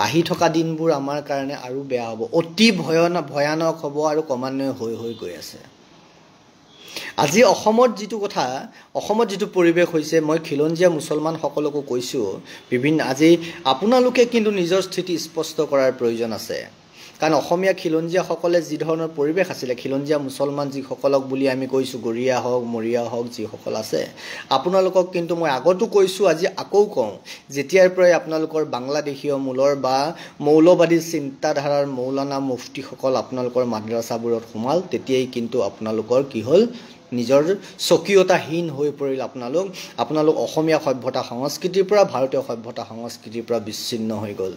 আহি থকা দিনবোৰ আমাৰ কাৰণে আৰু বেয়া হ'ব, অতি ভয়ানক হ'ব আৰু ক্ৰমান্বয়ে হৈ গৈ আছে। আজি অসমত যিটো কথা, অসমত যিটো পৰিৱেশ হৈছে, মই খিলঞ্জীয়া মুছলমানসকলকো কৈছোঁ, আজি আপোনালোকে কিন্তু নিজৰ স্থিতি স্পষ্ট কৰাৰ প্ৰয়োজন আছে। কাৰণ অসমীয়া খিলঞ্জীয়াসকলে যি ধৰণৰ পৰিৱেশ আছিলে, খিলঞ্জীয়া মুছলমান যিসকলক বুলি আমি কৈছোঁ, গৰীয়া হওক মৰীয়া হওক যিসকল আছে, আপোনালোকক কিন্তু মই আগতো কৈছোঁ, আজি আকৌ কওঁ, যেতিয়াৰ পৰাই আপোনালোকৰ বাংলাদেশীয় মূলৰ বা মৌলবাদী চিন্তাধাৰাৰ মৌলানা মুফতিসকল আপোনালোকৰ মাদ্ৰাছাবোৰত সোমাল, তেতিয়াই কিন্তু আপোনালোকৰ কি হ'ল, নিজৰ স্বকীয়তাহীন হৈ পৰিল। আপোনালোক অসমীয়া সভ্যতা সংস্কৃতিৰ পৰা, ভাৰতীয় সভ্যতা সংস্কৃতিৰ পৰা বিচ্ছিন্ন হৈ গ'ল।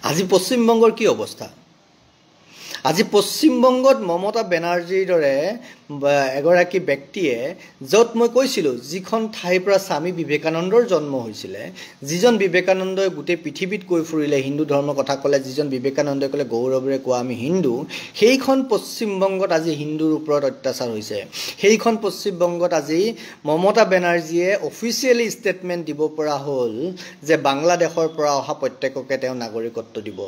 আজি পশ্চিমবংগৰ কি অৱস্থা? আজি পশ্চিমবংগত মমতা বেনাৰ্জীৰ দৰে এগৰাকী ব্যক্তিয়ে, য'ত মই কৈছিলোঁ যিখন ঠাইৰ পৰা স্বামী বিবেকানন্দৰ জন্ম হৈছিলে, যিজন বিবেকানন্দই গোটেই পৃথিৱীত কৈ ফুৰিলে, হিন্দু ধৰ্মৰ কথা ক'লে, যিজন বিবেকানন্দই ক'লে গৌৰৱেৰে কোৱা আমি হিন্দু, সেইখন পশ্চিমবংগত আজি হিন্দুৰ ওপৰত অত্যাচাৰ হৈছে। সেইখন পশ্চিমবংগত আজি মমতা বেনাৰ্জীয়ে অফিচিয়েলি ষ্টেটমেণ্ট দিব পৰা হ'ল যে বাংলাদেশৰ পৰা অহা প্ৰত্যেককে তেওঁ নাগৰিকত্ব দিব।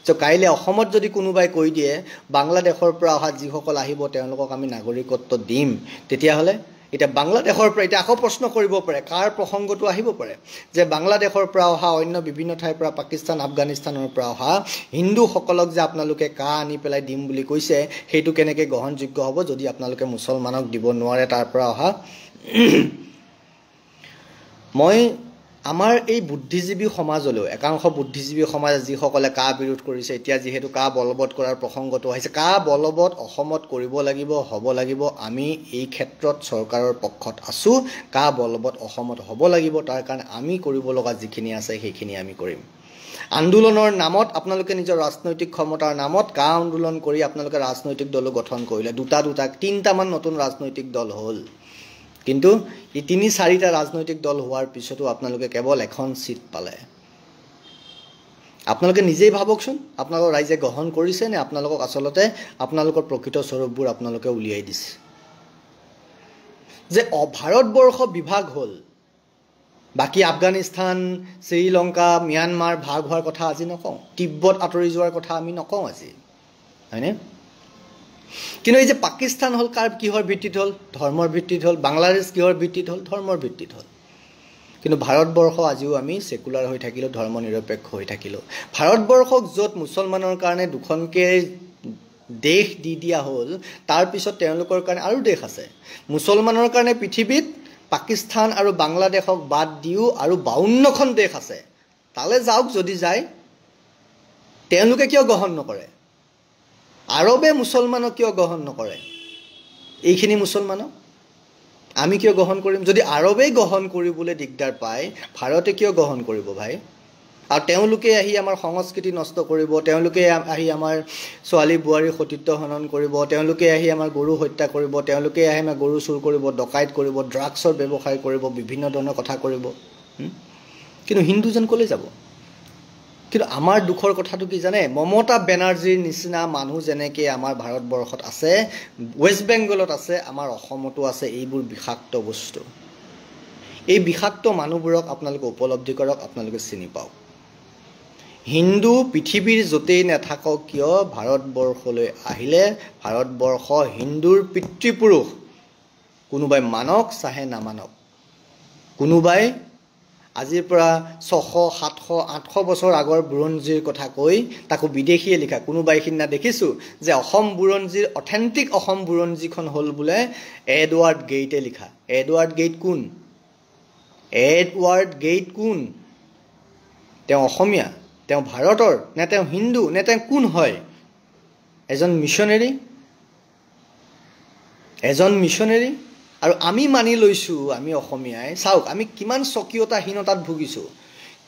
কাইলৈ অসমত যদি কোনোবাই কৈ দিয়ে বাংলাদেশৰ পৰা অহা যিসকল আহিব তেওঁলোকক আমি নাগৰিকত্ব দিম, তেতিয়াহ'লে এতিয়া বাংলাদেশৰ পৰা এতিয়া আকৌ প্ৰশ্ন কৰিব পাৰে, কাৰ প্ৰসংগটো আহিব পাৰে যে বাংলাদেশৰ পৰা অহা, অন্য বিভিন্ন ঠাইৰ পৰা, পাকিস্তান আফগানিস্তানৰ পৰা অহা হিন্দুসকলক যে আপোনালোকে আনি পেলাই দিম বুলি কৈছে, সেইটো কেনেকৈ গ্ৰহণযোগ্য হ'ব যদি আপোনালোকে মুছলমানক দিব নোৱাৰে তাৰ পৰা অহা? মই আমাৰ এই বুদ্ধিজীৱী সমাজলৈও, একাংশ বুদ্ধিজীৱী সমাজ যিসকলে বিৰোধ কৰিছে, এতিয়া যিহেতু বলবৎ কৰাৰ প্ৰসংগটো আহিছে, বলবৎ অসমত কৰিব লাগিব, হ'ব লাগিব। আমি এই ক্ষেত্ৰত চৰকাৰৰ পক্ষত আছোঁ। বলবৎ অসমত হ'ব লাগিব, তাৰ কাৰণে আমি কৰিব লগা যিখিনি আছে সেইখিনি আমি কৰিম। আন্দোলনৰ নামত আপোনালোকে নিজৰ ৰাজনৈতিক ক্ষমতাৰ নামত আন্দোলন কৰি আপোনালোকে ৰাজনৈতিক দলো গঠন কৰিলে, তিনিটামান নতুন ৰাজনৈতিক দল হ'ল। কিন্তু এই ৩-৪টা ৰাজনৈতিক দল হোৱাৰ পিছতো আপোনালোকে কেৱল এখন চিট পালে। আপোনালোকে নিজেই ভাবকচোন, আপোনালোকৰ ৰাইজে গ্ৰহণ কৰিছে নে আপোনালোকক আচলতে আপোনালোকৰ প্ৰকৃত স্বৰূপবোৰ আপোনালোকে উলিয়াই দিছে? যে ভাৰতবৰ্ষ বিভাগ হ'ল, বাকী আফগানিস্তান, শ্ৰীলংকা, ম্যানমাৰ ভাগ হোৱাৰ কথা আজি নকওঁ, তিব্বত আঁতৰি যোৱাৰ কথা আমি নকওঁ আজি, হয়নে? কিন্তু এই যে পাকিস্তান হ'ল, কিহৰ ভিত্তিত হ'ল? ধৰ্মৰ ভিত্তিত হ'ল। বাংলাদেশ কিহৰ ভিত্তিত হ'ল? ধৰ্মৰ ভিত্তিত হ'ল। কিন্তু ভাৰতবৰ্ষ আজিও আমি ছেকুলাৰ হৈ থাকিলোঁ, ধৰ্ম নিৰপেক্ষ হৈ থাকিলোঁ। ভাৰতবৰ্ষক য'ত মুছলমানৰ কাৰণে দুখনকৈ দেশ দি দিয়া হ'ল, তাৰপিছত তেওঁলোকৰ কাৰণে আৰু দেশ আছে। মুছলমানৰ কাৰণে পৃথিৱীত পাকিস্তান আৰু বাংলাদেশক বাদ দিও আৰু 52খন দেশ আছে। তালৈ যাওক যদি যায়, তেওঁলোকে কিয় গ্ৰহণ নকৰে? আৰবে মুছলমানক কিয় গ্ৰহণ নকৰে? এইখিনি মুছলমানক আমি কিয় গ্ৰহণ কৰিম? যদি আৰবেই গ্ৰহণ কৰিবলৈ দিগদাৰ পায়, ভাৰতে কিয় গ্ৰহণ কৰিব ভাই? আৰু তেওঁলোকে আহি আমাৰ সংস্কৃতি নষ্ট কৰিব, তেওঁলোকে আহি আমাৰ ছোৱালী বোৱাৰীৰ সতীত্ব হনন কৰিব, তেওঁলোকে আহি আমাৰ গৰু হত্যা কৰিব, তেওঁলোকে আহি আমাৰ গৰু চুৰ কৰিব, ডকাইত কৰিব, ড্ৰাগছৰ ব্যৱসায় কৰিব, বিভিন্ন ধৰণৰ কথা কৰিব। কিন্তু হিন্দুজন ক'লৈ যাব? কিন্তু আমাৰ দুখৰ কথাটো কি জানে? মমতা বেনাৰ্জীৰ নিচিনা মানুহ যেনেকৈ আমাৰ ভাৰতবৰ্ষত আছে, ৱেষ্ট বেংগলত আছে, আমাৰ অসমতো আছে এইবোৰ বিষাক্ত বস্তু। এই বিষাক্ত মানুহবোৰক আপোনালোকে উপলব্ধি কৰক, আপোনালোকে চিনি পাওক। হিন্দু পৃথিৱীৰ য'তেই নাথাকক কিয় ভাৰতবৰ্ষলৈ আহিলে ভাৰতবৰ্ষ হিন্দুৰ পিতৃপুৰুষ কোনোবাই মানক চাহে নামানক, কোনোবাই আজিৰ পৰা 600, 700, 800 বছৰ আগৰ বুৰঞ্জীৰ কথা কৈ তাকো বিদেশীয়ে লিখা। কোনোবাই সিদিনা দেখিছোঁ যে অসম বুৰঞ্জীৰ অথেণ্টিক অসম বুৰঞ্জীখন হ'ল বোলে এডৱাৰ্ড গেইটে লিখা। এডৱাৰ্ড গেইট কোন? এডৱাৰ্ড গেইট কোন? তেওঁ অসমীয়া, তেওঁ ভাৰতৰ নে তেওঁ হিন্দু নে তেওঁ কোন হয়? এজন মিছনেৰী, এজন মিছনেৰী। আৰু আমি মানি লৈছোঁ, আমি অসমীয়াই চাওক আমি কিমান স্বকীয়তাহীনতাত ভুগিছোঁ,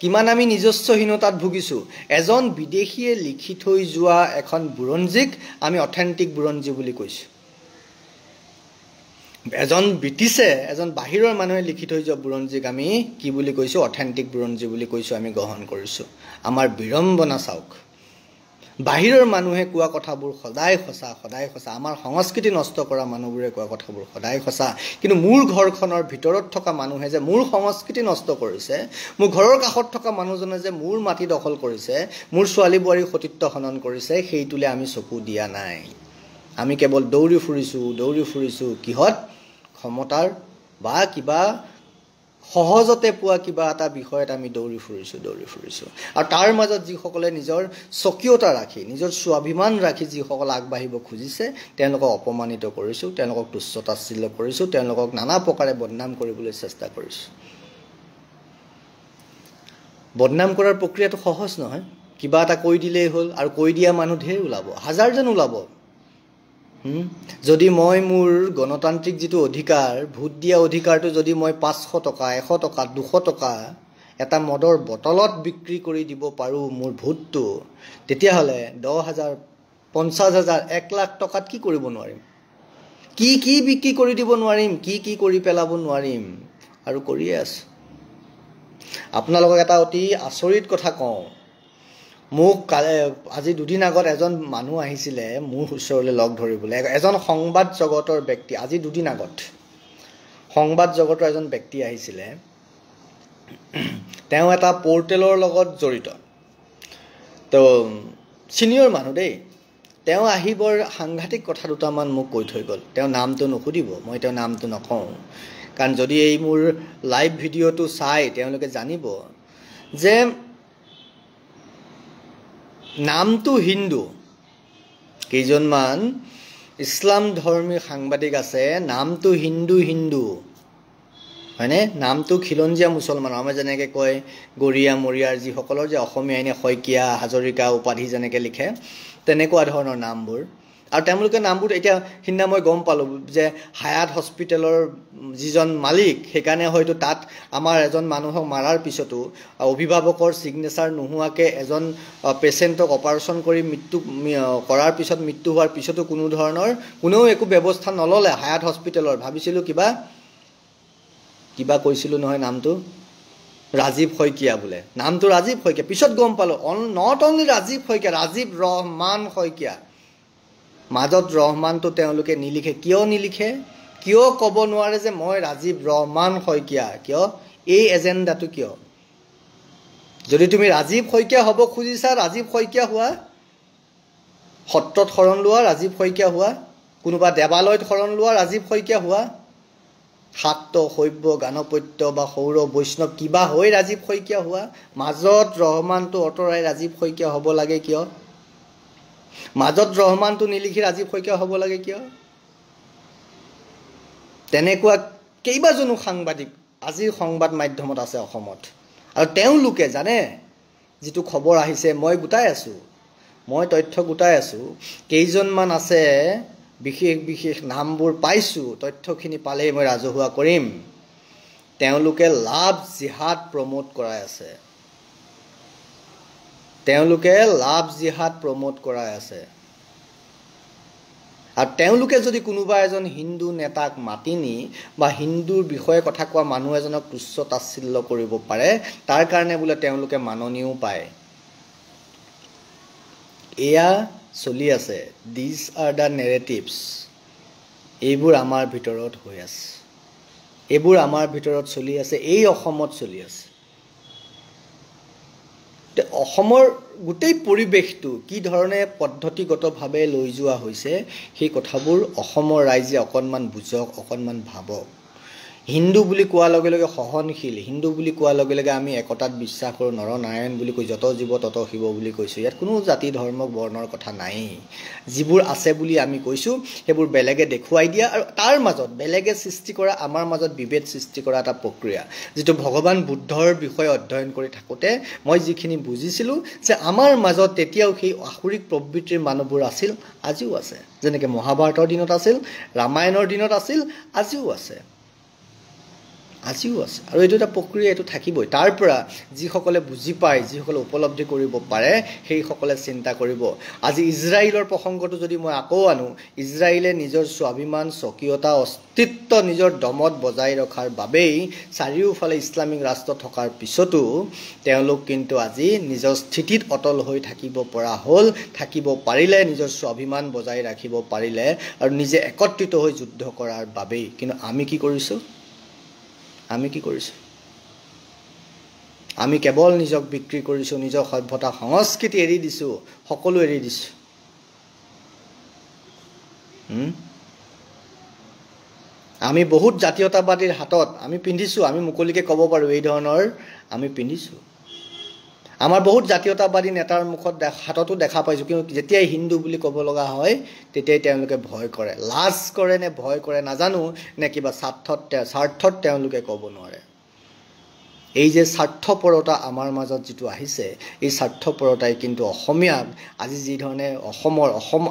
কিমান আমি নিজস্বহীনতাত ভুগিছোঁ। এজন বিদেশীয়ে লিখি থৈ যোৱা এখন বুৰঞ্জীক আমি অথেণ্টিক বুৰঞ্জী বুলি কৈছোঁ। এজন ব্ৰিটিছে, এজন বাহিৰৰ মানুহে লিখি থৈ যোৱা বুৰঞ্জীক আমি কি বুলি কৈছোঁ? অথেণ্টিক বুৰঞ্জী বুলি কৈছোঁ, আমি গ্ৰহণ কৰিছোঁ। আমাৰ বিড়ম্বনা চাওক। বাহিৰৰ মানুহে কোৱা কথাবোৰ সদায় সঁচা, সদায় সঁচা। আমাৰ সংস্কৃতি নষ্ট কৰা মানুহবোৰে কোৱা কথাবোৰ সদায় সঁচা। কিন্তু মোৰ ঘৰখনৰ ভিতৰত থকা মানুহে যে মোৰ সংস্কৃতি নষ্ট কৰিছে, মোৰ ঘৰৰ কাষত থকা মানুহজনে যে মোৰ মাটি দখল কৰিছে, মোৰ ছোৱালী বোৱাৰীৰ সতীত্ব হনন কৰিছে, সেইটোলৈ আমি চকু দিয়া নাই। আমি কেৱল দৌৰি ফুৰিছোঁ কিহত? ক্ষমতাৰ বা কিবা সহজতে পোৱা কিবা এটা বিষয়ত আমি দৌৰি ফুৰিছোঁ। আৰু তাৰ মাজত যিসকলে নিজৰ স্বকীয়তা ৰাখি, নিজৰ স্বাভিমান ৰাখি যিসকল আগবাঢ়িব খুজিছে, তেওঁলোকক অপমানিত কৰিছোঁ, তেওঁলোকক তুচ্ছ-তাচ্ছিল্য কৰিছোঁ, তেওঁলোকক নানা প্ৰকাৰে বদনাম কৰিবলৈ চেষ্টা কৰিছোঁ। বদনাম কৰাৰ প্ৰক্ৰিয়াটো সহজ নহয়। কিবা এটা কৈ দিলেই হ'ল, আৰু কৈ দিয়া মানুহ ঢেৰ ওলাব, হাজাৰজন ওলাব। যদি মই মোৰ গণতান্ত্ৰিক যিটো অধিকাৰ, ভোট দিয়া অধিকাৰটো যদি মই 500 টকা, 100 টকা, 200 টকা এটা মদৰ বটলত বিক্ৰী কৰি দিব পাৰোঁ মোৰ ভোটটো, তেতিয়াহ'লে 10,000, 50,000, 1 লাখ টকাত কি কৰিব নোৱাৰিম? কি বিক্ৰী কৰি দিব নোৱাৰিম? কি কৰি পেলাব নোৱাৰিম? আৰু কৰিয়ে আছোঁ। আপোনালোকক এটা অতি আচৰিত কথা কওঁ। মোক আজি 2 দিন আগত এজন মানুহ আহিছিলে মোৰ ওচৰলৈ লগ ধৰিবলৈ, এজন সংবাদ জগতৰ ব্যক্তি। আজি 2 দিন আগত সংবাদ জগতৰ এজন ব্যক্তি আহিছিলে। তেওঁ এটা পৰ্টেলৰ লগত জড়িত, তো ছিনিয়ৰ মানুহ দেই। তেওঁ আহি বৰ সাংঘাতিক কথা দুটামান মোক কৈ থৈ গ'ল। তেওঁ নামটো নুসুধিব, মই তেওঁ নামটো নকওঁ, কাৰণ যদি এই মোৰ লাইভ ভিডিঅ'টো চাই তেওঁলোকে জানিব যে নামটো হিন্দু। কেইজনমান ইছলাম ধৰ্মী সাংবাদিক আছে, নামটো হিন্দু হয়নে? নামটো খিলঞ্জীয়া মুছলমান। আমাৰ যেনেকৈ কয় গৰীয়া মৰিয়াৰ যিসকলৰ যে অসমীয়া এনে শইকীয়া, হাজৰিকা উপাধি যেনেকৈ লিখে, তেনেকুৱা ধৰণৰ নামবোৰ। আৰু তেওঁলোকে নামবোৰ এতিয়া সিদিনা মই গম পালোঁ যে হায়াত হস্পিটেলৰ যিজন মালিক, সেইকাৰণে হয়তো তাত আমাৰ এজন মানুহক মাৰাৰ পিছতো অভিভাৱকৰ ছিগনেচাৰ নোহোৱাকৈ এজন পেচেণ্টক অপাৰেশ্যন কৰি কৰাৰ পিছত মৃত্যু হোৱাৰ পিছতো কোনেও একো ব্যৱস্থা নল'লে হায়াত হস্পিটেলৰ। ভাবিছিলোঁ কিবা কৈছিলোঁ নহয়, নামটো ৰাজীৱ শইকীয়া বোলে। নামটো ৰাজীৱ শইকীয়া, পিছত গম পালোঁ নট অনলি ৰাজীৱ শইকীয়া, ৰাজীৱ ৰহমান শইকীয়া। মাজত ৰহমানটো তেওঁলোকে নিলিখে। কিয় নিলিখে? কিয় ক'ব নোৱাৰে যে মই ৰাজীৱ ৰহমান শইকীয়া? কিয়? এই এজেণ্ডাটো কিয়? যদি তুমি ৰাজীৱ শইকীয়া হ'ব খুজিছা, ৰাজীৱ শইকীয়া হোৱা। সত্ৰত শৰণ লোৱা, ৰাজীৱ শইকীয়া হোৱা। কোনোবা দেৱালয়ত শৰণ লোৱা, ৰাজীৱ শইকীয়া হোৱা। শাক্ত, শৈৱ, গাণপত্য বা সৌৰ বৈষ্ণৱ কিবা হৈ ৰাজীৱ শইকীয়া হোৱা। মাজত ৰহমানটো অঁতৰাই ৰাজীৱ শইকীয়া হ'ব লাগে কিয়? মাজত ৰহমানটো নিলিখি ৰাজীৱ শইকীয়া হ'ব লাগে কিয়? তেনেকুৱা কেইবাজনো সাংবাদিক আজিৰ সংবাদ মাধ্যমত আছে অসমত। আৰু তেওঁলোকে জানে, যিটো খবৰ আহিছে মই গোটাই আছোঁ, মই তথ্য গোটাই আছোঁ, কেইজনমান আছে বিশেষ নামবোৰ পাইছোঁ, তথ্যখিনি পালেই মই ৰাজহুৱা কৰিম। তেওঁলোকে লাভ জিহাদ প্ৰমোট কৰাই আছে। তেওঁলোকে লাভ জিহাদ প্ৰমোট কৰাই আছে। আৰু তেওঁলোকে যদি কোনোবা এজন হিন্দু নেতাক মাতি নি বা হিন্দুৰ বিষয়ে কথা কোৱা মানুহ এজনক তুচ্ছ তাচ্ছিল্য কৰিব পাৰে, তাৰ কাৰণে বোলে তেওঁলোকে মাননীয়ও পায়। এয়া চলি আছে। দিছ আৰ দ্য নেৰেটিভছ। এইবোৰ আমাৰ ভিতৰত হৈ আছে, এইবোৰ আমাৰ ভিতৰত চলি আছে, এই অসমত চলি আছে। অসমৰ গোটেই পৰিৱেশটো কি ধৰণে পদ্ধতিগতভাৱে লৈ যোৱা হৈছে সেই কথাবোৰ অসমৰ ৰাইজে অকণমান বুজক, অকণমান ভাবক। হিন্দু বুলি কোৱাৰ লগে লগে সহনশীল, হিন্দু বুলি কোৱাৰ লগে লগে আমি একতাত বিশ্বাস কৰোঁ, নৰনাৰায়ণ বুলি কৈ যত জীৱ তত শিৱ বুলি কৈছোঁ। ইয়াত কোনো জাতি ধৰ্ম বৰ্ণৰ কথা নাই। যিবোৰ আছে বুলি আমি কৈছোঁ সেইবোৰ বেলেগে দেখুৱাই দিয়া, আৰু তাৰ মাজত বেলেগে সৃষ্টি কৰা, আমাৰ মাজত বিভেদ সৃষ্টি কৰা এটা প্ৰক্ৰিয়া, যিটো ভগৱান বুদ্ধৰ বিষয়ে অধ্যয়ন কৰি থাকোঁতে মই যিখিনি বুজিছিলোঁ যে আমাৰ মাজত তেতিয়াও সেই আসুৰিক প্ৰবৃত্তিৰ মানুহবোৰ আছিল, আজিও আছে। যেনেকৈ মহাভাৰতৰ দিনত আছিল, ৰামায়ণৰ দিনত আছিল, আজিও আছে, আজিও আছে। আৰু এইটো এটা প্ৰক্ৰিয়া, এইটো থাকিবই। তাৰ পৰা যিসকলে বুজি পায়, যিসকলে উপলব্ধি কৰিব পাৰে, সেইসকলে চিন্তা কৰিব। আজি ইজৰাইলৰ প্ৰসংগটো যদি মই আকৌ আনো, ইজৰাইলে নিজৰ স্বাভিমান, স্বকীয়তা, অস্তিত্ব নিজৰ দমত বজাই ৰখাৰ বাবেই চাৰিওফালে ইছলামিক ৰাষ্ট্ৰ থকাৰ পিছতো তেওঁলোক কিন্তু আজি নিজৰ স্থিতিত অটল হৈ থাকিব পৰা হ'ল, থাকিব পাৰিলে, নিজৰ স্বাভিমান বজাই ৰাখিব পাৰিলে, আৰু নিজে একত্ৰিত হৈ যুদ্ধ কৰাৰ বাবেই। কিন্তু আমি কি কৰিছোঁ? আমি কি কৰিছোঁ? আমি কেৱল নিজক বিক্ৰী কৰিছোঁ, নিজৰ সভ্যতা সংস্কৃতি এৰি দিছোঁ, সকলো এৰি দিছোঁ। আমি বহুত জাতীয়তাবাদীৰ হাতত আমি পিন্ধিছোঁ, আমি মুকলিকৈ ক'ব পাৰোঁ এই ধৰণৰ আমি পিন্ধিছোঁ। আমাৰ বহুত জাতীয়তাবাদী নেতাৰ মুখত হাততো দেখা পাইছোঁ, কিন্তু যেতিয়াই হিন্দু বুলি ক'ব লগা হয় তেতিয়াই তেওঁলোকে ভয় কৰে, লাজ কৰে নে ভয় কৰে নাজানো, নে কিবা স্বাৰ্থত তেওঁলোকে ক'ব নোৱাৰে। এই যে স্বাৰ্থপৰতা আমাৰ মাজত যিটো আহিছে, এই স্বাৰ্থপৰতাই কিন্তু অসমীয়াক আজি যি ধৰণে অসম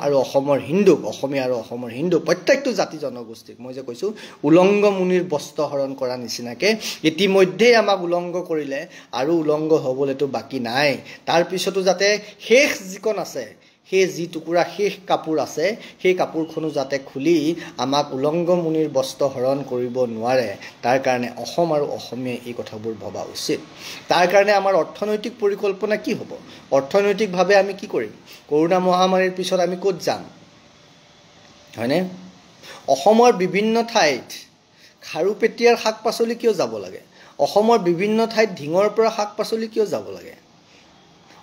আৰু অসমৰ হিন্দুক, অসমীয়া আৰু অসমৰ হিন্দু প্ৰত্যেকটো জাতি জনগোষ্ঠীক মই যে কৈছোঁ উলংগ মুনিৰ বস্ত্ৰ হৰণ কৰা নিচিনাকৈ ইতিমধ্যেই আমাক উলংগ কৰিলে, আৰু উলংগ হ'বলৈতো বাকী নাই। তাৰপিছতো যাতে শেষ যিকণ আছে, সেই যি টুকুৰা শেষ কাপোৰ আছে, সেই কাপোৰখনো যাতে খুলি আমাক উলংগ মুনিৰ বস্ত্ৰ হৰণ কৰিব নোৱাৰে, তাৰ কাৰণে অসম আৰু অসমীয়াই এই কথাবোৰ ভবা উচিত। তাৰ কাৰণে আমাৰ অৰ্থনৈতিক পৰিকল্পনা কি হ'ব? অৰ্থনৈতিকভাৱে আমি কি কৰিম? কৰোণা মহামাৰীৰ পিছত আমি ক'ত যাম? হয়নে? অসমৰ বিভিন্ন ঠাইত খাৰুপেটীয়াৰ শাক পাচলি কিয় যাব লাগে? অসমৰ বিভিন্ন ঠাইত ঢিঙৰ পৰা শাক পাচলি কিয় যাব লাগে?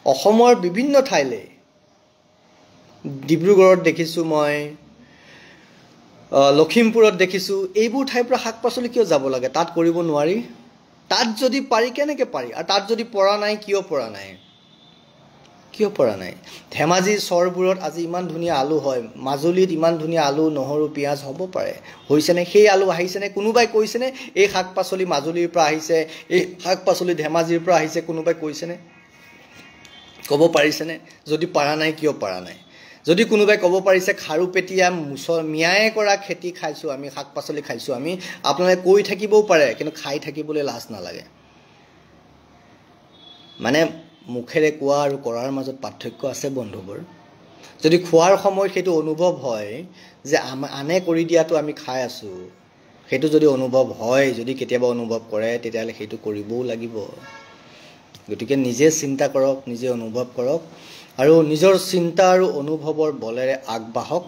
অসমৰ বিভিন্ন ঠাইলৈ, ডিব্ৰুগড়ত দেখিছোঁ, মই লখিমপুৰত দেখিছোঁ, এইবোৰ ঠাইৰ পৰা শাক পাচলি কিয় যাব লাগে? তাত কৰিব নোৱাৰি? তাত যদি পাৰি কেনেকৈ পাৰি? আৰু তাত যদি পৰা নাই, কিয় পৰা নাই? কিয় পৰা নাই? ধেমাজিৰ চৰবোৰত আজি ইমান ধুনীয়া আলু হয়, মাজুলীত ইমান ধুনীয়া আলু, নহৰু, পিঁয়াজ হ'ব পাৰে, হৈছেনে? সেই আলু আহিছেনে? কোনোবাই কৈছেনে এই শাক পাচলি মাজুলীৰ পৰা আহিছে, এই শাক পাচলি ধেমাজিৰ পৰা আহিছে? কোনোবাই কৈছেনে? ক'ব পাৰিছেনে? যদি পৰা নাই, কিয় পৰা নাই? যদি কোনোবাই ক'ব পাৰিছে খাৰুপেটীয়া মিয়াই কৰা খেতি খাইছোঁ আমি, শাক পাচলি খাইছোঁ আমি, আপোনালোকে কৈ থাকিবও পাৰে, কিন্তু খাই থাকিবলৈ লাজ নালাগে। মানে মুখেৰে কোৱা আৰু কৰাৰ মাজত পাৰ্থক্য আছে বন্ধুবোৰ। যদি খোৱাৰ সময়ত সেইটো অনুভৱ হয় যে আনে কৰি দিয়াটো আমি খাই আছোঁ, সেইটো যদি অনুভৱ হয়, যদি কেতিয়াবা অনুভৱ কৰে, তেতিয়াহ'লে সেইটো কৰিবও লাগিব। গতিকে নিজে চিন্তা কৰক, নিজে অনুভৱ কৰক, আৰু নিজৰ চিন্তা আৰু অনুভৱৰ বলেৰে আগবাঢ়ক।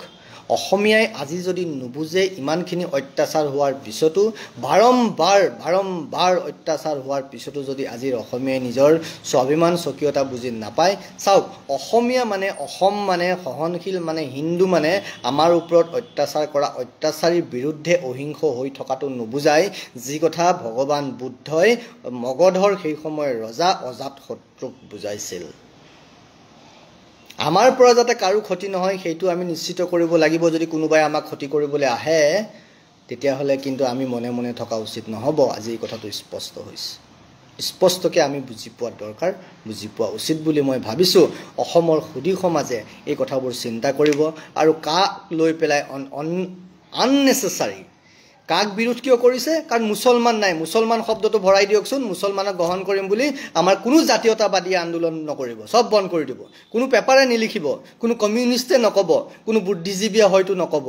অসমীয়াই আজি যদি নুবুজে, ইমানখিনি অত্যাচাৰ হোৱাৰ পিছতো, বাৰম্বাৰ অত্যাচাৰ হোৱাৰ পিছতো যদি আজিৰ অসমীয়াই নিজৰ স্বাভিমান স্বকীয়তা বুজি নাপায়, চাওক, অসমীয়া মানে, অসম মানে, সহনশীল মানে, হিন্দু মানে আমাৰ ওপৰত অত্যাচাৰ কৰা অত্যাচাৰীৰ বিৰুদ্ধে অহিংস হৈ থকাটো নুবুজায়, যি কথা ভগৱান বুদ্ধই মগধৰ সেই সময়ৰ ৰজা অজাতশত্ৰুক বুজাইছিল। আমাৰ পৰা যাতে কাৰো ক্ষতি নহয় সেইটো আমি নিশ্চিত কৰিব লাগিব। যদি কোনোবাই আমাক ক্ষতি কৰিবলৈ আহে, তেতিয়াহ'লে কিন্তু আমি মনে মনে থকা উচিত নহ'ব। আজি এই কথাটো স্পষ্ট হৈছে, স্পষ্টকৈ আমি বুজি পোৱা দৰকাৰ, বুজি পোৱা উচিত বুলি মই ভাবিছোঁ। অসমৰ সুধী সমাজে এই কথাবোৰ চিন্তা কৰিব, আৰু কাক লৈ পেলাই আননেচেচাৰী কাক বিৰোধ কিয় কৰিছে? কাৰণ মুছলমান নাই। মুছলমান শব্দটো ভৰাই দিয়কচোন। মুছলমানক গ্ৰহণ কৰিম বুলি আমাৰ কোনো জাতীয়তাবাদী আন্দোলন নকৰিব, চব বন্ধ কৰি দিব। কোনো পেপাৰে নিলিখিব, কোনো কমিউনিষ্টে নক'ব, কোনো বুদ্ধিজীৱীয়ে হয়তো নক'ব।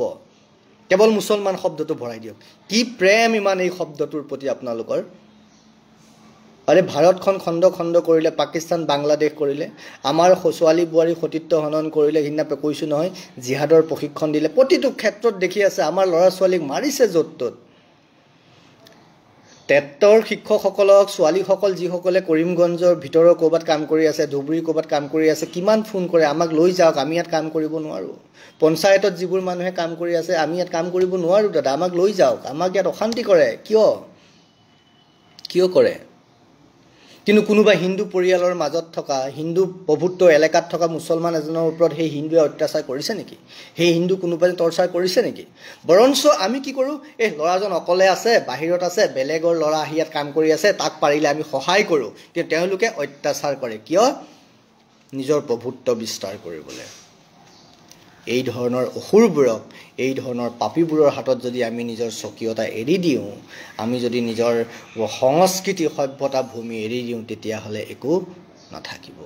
কেৱল মুছলমান শব্দটো ভৰাই দিয়ক। কি প্ৰেম ইমান এই শব্দটোৰ প্ৰতি আপোনালোকৰ? আৰে ভাৰতখন খণ্ড খণ্ড কৰিলে, পাকিস্তান বাংলাদেশ কৰিলে, আমাৰ ছোৱালী বোৱাৰী সতীত্ব হনন কৰিলে, সিদিনা কৈছোঁ নহয়, জিহাদৰ প্ৰশিক্ষণ দিলে, প্ৰতিটো ক্ষেত্ৰত দেখি আছে আমাৰ ল'ৰা ছোৱালীক মাৰিছে য'ত ত'ত। টেটৰ শিক্ষকসকলক, ছোৱালীসকল যিসকলে কৰিমগঞ্জৰ ভিতৰৰ ক'ৰবাত কাম কৰি আছে, ধুবুৰী ক'ৰবাত কাম কৰি আছে, কিমান ফোন কৰে, আমাক লৈ যাওক, আমি ইয়াত কাম কৰিব নোৱাৰোঁ। পঞ্চায়তত যিবোৰ মানুহে কাম কৰি আছে, আমি ইয়াত কাম কৰিব নোৱাৰোঁ দাদা, আমাক লৈ যাওক, আমাক ইয়াত অশান্তি কৰে। কিয় কৰে? কিন্তু কোনোবা হিন্দু পৰিয়ালৰ মাজত থকা, হিন্দু প্ৰভুত্ব এলেকাত থকা মুছলমান এজনৰ ওপৰত সেই হিন্দুৱে অত্যাচাৰ কৰিছে নেকি? সেই হিন্দু কোনোবাই টৰ্চাৰ কৰিছে নেকি? বৰঞ্চ আমি কি কৰোঁ, এই ল'ৰাজন অকলে আছে, বাহিৰত আছে, বেলেগৰ ল'ৰা আহি ইয়াত কাম কৰি আছে, তাক পাৰিলে আমি সহায় কৰোঁ। কিন্তু তেওঁলোকে অত্যাচাৰ কৰে। কিয়? নিজৰ প্ৰভুত্ব বিস্তাৰ কৰিবলৈ। এই ধৰণৰ অসুৰবোৰক, এই ধৰণৰ পাপীবোৰৰ হাতত যদি আমি নিজৰ স্বকীয়তা এৰি দিওঁ, আমি যদি নিজৰ সংস্কৃতি সভ্যতা ভূমি এৰি দিওঁ, তেতিয়াহ'লে একো নাথাকিব।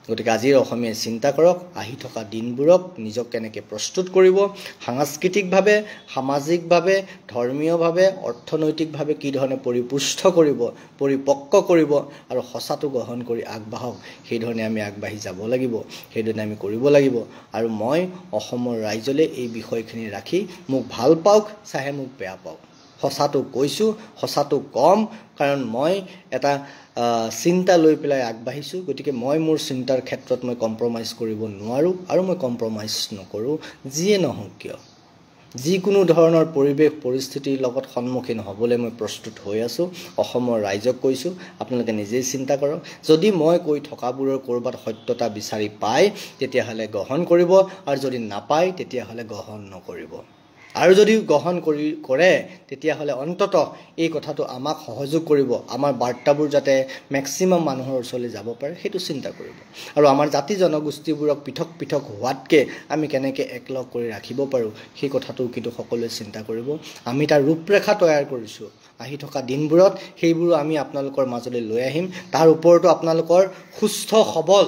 গতিকে আজিৰ অসমীয়াই চিন্তা কৰক, আহি থকা দিনবোৰক নিজক কেনেকৈ প্ৰস্তুত কৰিব, সাংস্কৃতিকভাৱে, সামাজিকভাৱে, ধৰ্মীয়ভাৱে, অৰ্থনৈতিকভাৱে কি ধৰণে পৰিপুষ্ট কৰিব, পৰিপক্ক কৰিব আৰু সঁচাটো গ্ৰহণ কৰি আগবাঢ়ক। সেইধৰণে আমি আগবাঢ়ি যাব লাগিব, সেইধৰণে আমি কৰিব লাগিব। আৰু মই অসমৰ ৰাইজলৈ এই বিষয়খিনি ৰাখি, মোক ভাল পাওক চাহে মোক বেয়া পাওক, সঁচাটো কৈছোঁ, সঁচাটো কম, কাৰণ মই এটা চিন্তা লৈ পেলাই আগবাঢ়িছোঁ। গতিকে মই মোৰ চিন্তাৰ ক্ষেত্ৰত মই কম্প্ৰমাইজ কৰিব নোৱাৰোঁ আৰু মই কম্প্ৰমাইজ নকৰোঁ। যিয়ে নহওক কিয়, যিকোনো ধৰণৰ পৰিৱেশ পৰিস্থিতিৰ লগত সন্মুখীন হ'বলৈ মই প্ৰস্তুত হৈ আছোঁ। অসমৰ ৰাইজক কৈছোঁ, আপোনালোকে নিজেই চিন্তা কৰক। যদি মই কৈ থকাবোৰৰ ক'ৰবাত সত্যতা বিচাৰি পায়, তেতিয়াহ'লে গ্ৰহণ কৰিব, আৰু যদি নাপায় তেতিয়াহ'লে গ্ৰহণ নকৰিব। আৰু যদি গ্ৰহণ কৰে তেতিয়াহ'লে অন্ততঃ এই কথাটো আমাক সহযোগ কৰিব, আমাৰ বাৰ্তাবোৰ যাতে মেক্সিমাম মানুহৰ ওচৰলৈ যাব পাৰে, সেইটো চিন্তা কৰিব। আৰু আমাৰ জাতি জনগোষ্ঠীবোৰক পৃথক পৃথক হোৱাতকৈ আমি কেনেকৈ একলগ কৰি ৰাখিব পাৰোঁ, সেই কথাটোও কিন্তু সকলোৱে চিন্তা কৰিব। আমি তাৰ ৰূপৰেখা তৈয়াৰ কৰিছোঁ। আহি থকা দিনবোৰত সেইবোৰো আমি আপোনালোকৰ মাজলৈ লৈ আহিম। তাৰ ওপৰতো আপোনালোকৰ সুস্থ সবল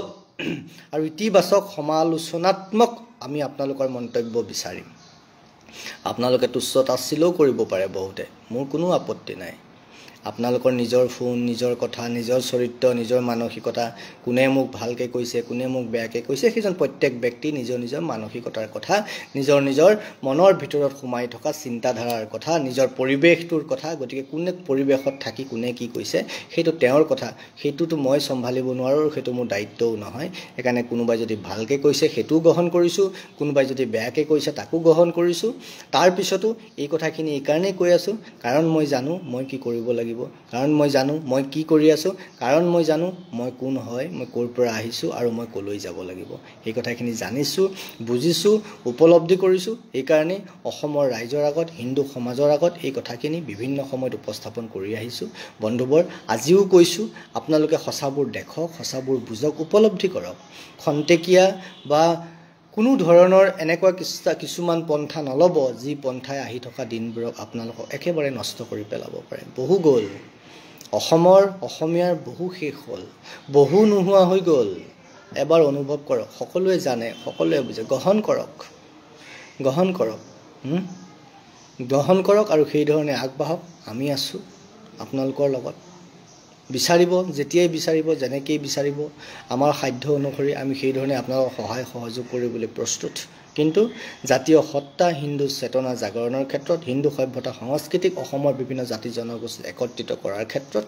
আৰু ইতিবাচক সমালোচনাত্মক আমি আপোনালোকৰ মন্তব্য বিচাৰিম। আপোনালোকে তুচ্ছ-তাচ্ছিল্যও কৰিব পাৰে বহুতে, মোৰ কোনো আপত্তি নাই। আপোনালোকৰ নিজৰ ফোন, নিজৰ কথা, নিজৰ চৰিত্ৰ, নিজৰ মানসিকতা, কোনে মোক ভালকৈ কৈছে, কোনে মোক বেয়াকৈ কৈছে, সেইজন প্ৰত্যেক ব্যক্তি নিজৰ নিজৰ মানসিকতাৰ কথা, নিজৰ নিজৰ মনৰ ভিতৰত সোমাই থকা চিন্তাধাৰাৰ কথা, নিজৰ পৰিৱেশটোৰ কথা। গতিকে কোনে পৰিৱেশত থাকি কোনে কি কৈছে সেইটো তেওঁৰ কথা, সেইটোতো মই চম্ভালিব নোৱাৰোঁ, সেইটো মোৰ দায়িত্বও নহয়। সেইকাৰণে কোনোবাই যদি ভালকৈ কৈছে সেইটোও গ্ৰহণ কৰিছোঁ, কোনোবাই যদি বেয়াকৈ কৈছে তাকো গ্ৰহণ কৰিছোঁ। তাৰপিছতো এই কথাখিনি এইকাৰণেই কৈ আছোঁ, কাৰণ মই জানো মই কি কৰিব লাগিব, কাৰণ মই জানো মই কি কৰি আছোঁ, কাৰণ মই জানো মই কোন হয়, মই ক'ৰ পৰা আহিছোঁ আৰু মই ক'লৈ যাব লাগিব। সেই কথাখিনি জানিছোঁ, বুজিছোঁ, উপলব্ধি কৰিছোঁ। এইকাৰণেই অসমৰ ৰাইজৰ আগত, হিন্দু সমাজৰ আগত এই কথাখিনি বিভিন্ন সময়ত উপস্থাপন কৰি আহিছোঁ। বন্ধুবৰ, আজিও কৈছোঁ, আপোনালোকে সঁচাবোৰ দেখক, সঁচাবোৰ বুজক, উপলব্ধি কৰক। খন্তেকীয়া বা কোনো ধৰণৰ এনেকুৱা কিছুমান পন্থা নল'ব, যি পন্থাই আহি থকা দিনবোৰক আপোনালোকক একেবাৰে নষ্ট কৰি পেলাব পাৰে। বহু গ'ল, অসমীয়াৰ বহু শেষ হ'ল, বহু নোহোৱা হৈ গ'ল। এবাৰ অনুভৱ কৰক, সকলোৱে জানে, সকলোৱে বুজে। গ্ৰহণ কৰক, গ্ৰহণ কৰক, গ্ৰহণ কৰক আৰু সেইধৰণে আগবাঢ়ক। আমি আছোঁ আপোনালোকৰ লগত। বিচাৰিব, যেতিয়াই বিচাৰিব, যেনেকৈয়ে বিচাৰিব, আমাৰ সাধ্য অনুসৰি আমি সেইধৰণে আপোনালোকক সহায় সহযোগ কৰিবলৈ প্ৰস্তুত। কিন্তু জাতীয় সত্তা, হিন্দু চেতনা জাগৰণৰ ক্ষেত্ৰত, হিন্দু সভ্যতা সংস্কৃতিক অসমৰ বিভিন্ন জাতি জনগোষ্ঠী একত্ৰিত কৰাৰ ক্ষেত্ৰত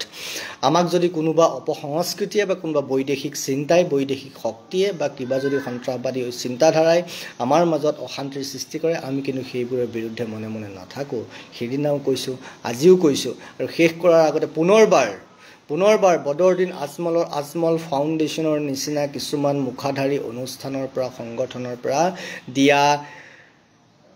আমাক যদি কোনোবা অপসংস্কৃতিয়ে বা কোনোবা বৈদেশিক চিন্তাই, বৈদেশিক শক্তিয়ে বা কিবা যদি সন্ত্ৰাসবাদী চিন্তাধাৰাই আমাৰ মাজত অশান্তিৰ সৃষ্টি কৰে, আমি কিন্তু সেইবোৰৰ বিৰুদ্ধে মনে মনে নাথাকোঁ। সেইদিনাও কৈছোঁ, আজিও কৈছোঁ, আৰু শেষ কৰাৰ আগতে পুনৰবাৰ বদৰুদ্দিন আজমল ফাউণ্ডেশ্যনৰ নিচিনা কিছুমান মুখাধাৰী অনুষ্ঠানৰ পৰা, সংগঠনৰ পৰা দিয়া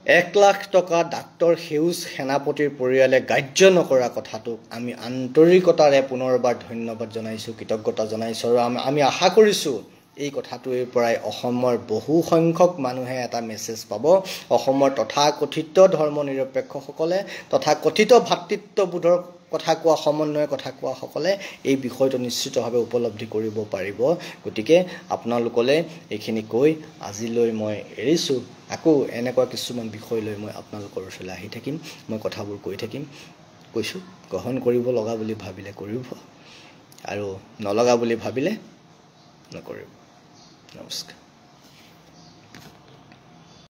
1 লাখ টকা ডাক্তৰ সেউজ সেনাপতিৰ পৰিয়ালে গ্ৰাহ্য নকৰা কথাটোক আমি আন্তৰিকতাৰে পুনৰবাৰ ধন্যবাদ জনাইছোঁ, কৃতজ্ঞতা জনাইছোঁ। আৰু আমি আশা কৰিছোঁ এই কথাটোৰ পৰাই অসমৰ বহু সংখ্যক মানুহে এটা মেছেজ পাব অসমৰ তথাকথিত ধৰ্মনিৰপেক্ষসকলে তথাকথিত ভাতৃত্ববোধৰ কথা কোৱা সমন্বয়ৰ কথা কোৱা সকলে এই বিষয়টো নিশ্চিতভাৱে উপলব্ধি কৰিব পাৰিব গতিকে আপোনালোকলে এইখিনি কৈ আজিলৈ মই এৰিছো আকৌ এনেকুৱা কিছুমান বিষয় লৈ মই আপোনালোকৰ ওচৰলৈ আহি থাকিম মই কথাবোৰ কৈ থাকিম কৈছো গ্ৰহণ কৰিব লগা বুলি ভাবিলে কৰিব আৰু নলগা বুলি ভাবিলে নকৰিব নমস্কাৰ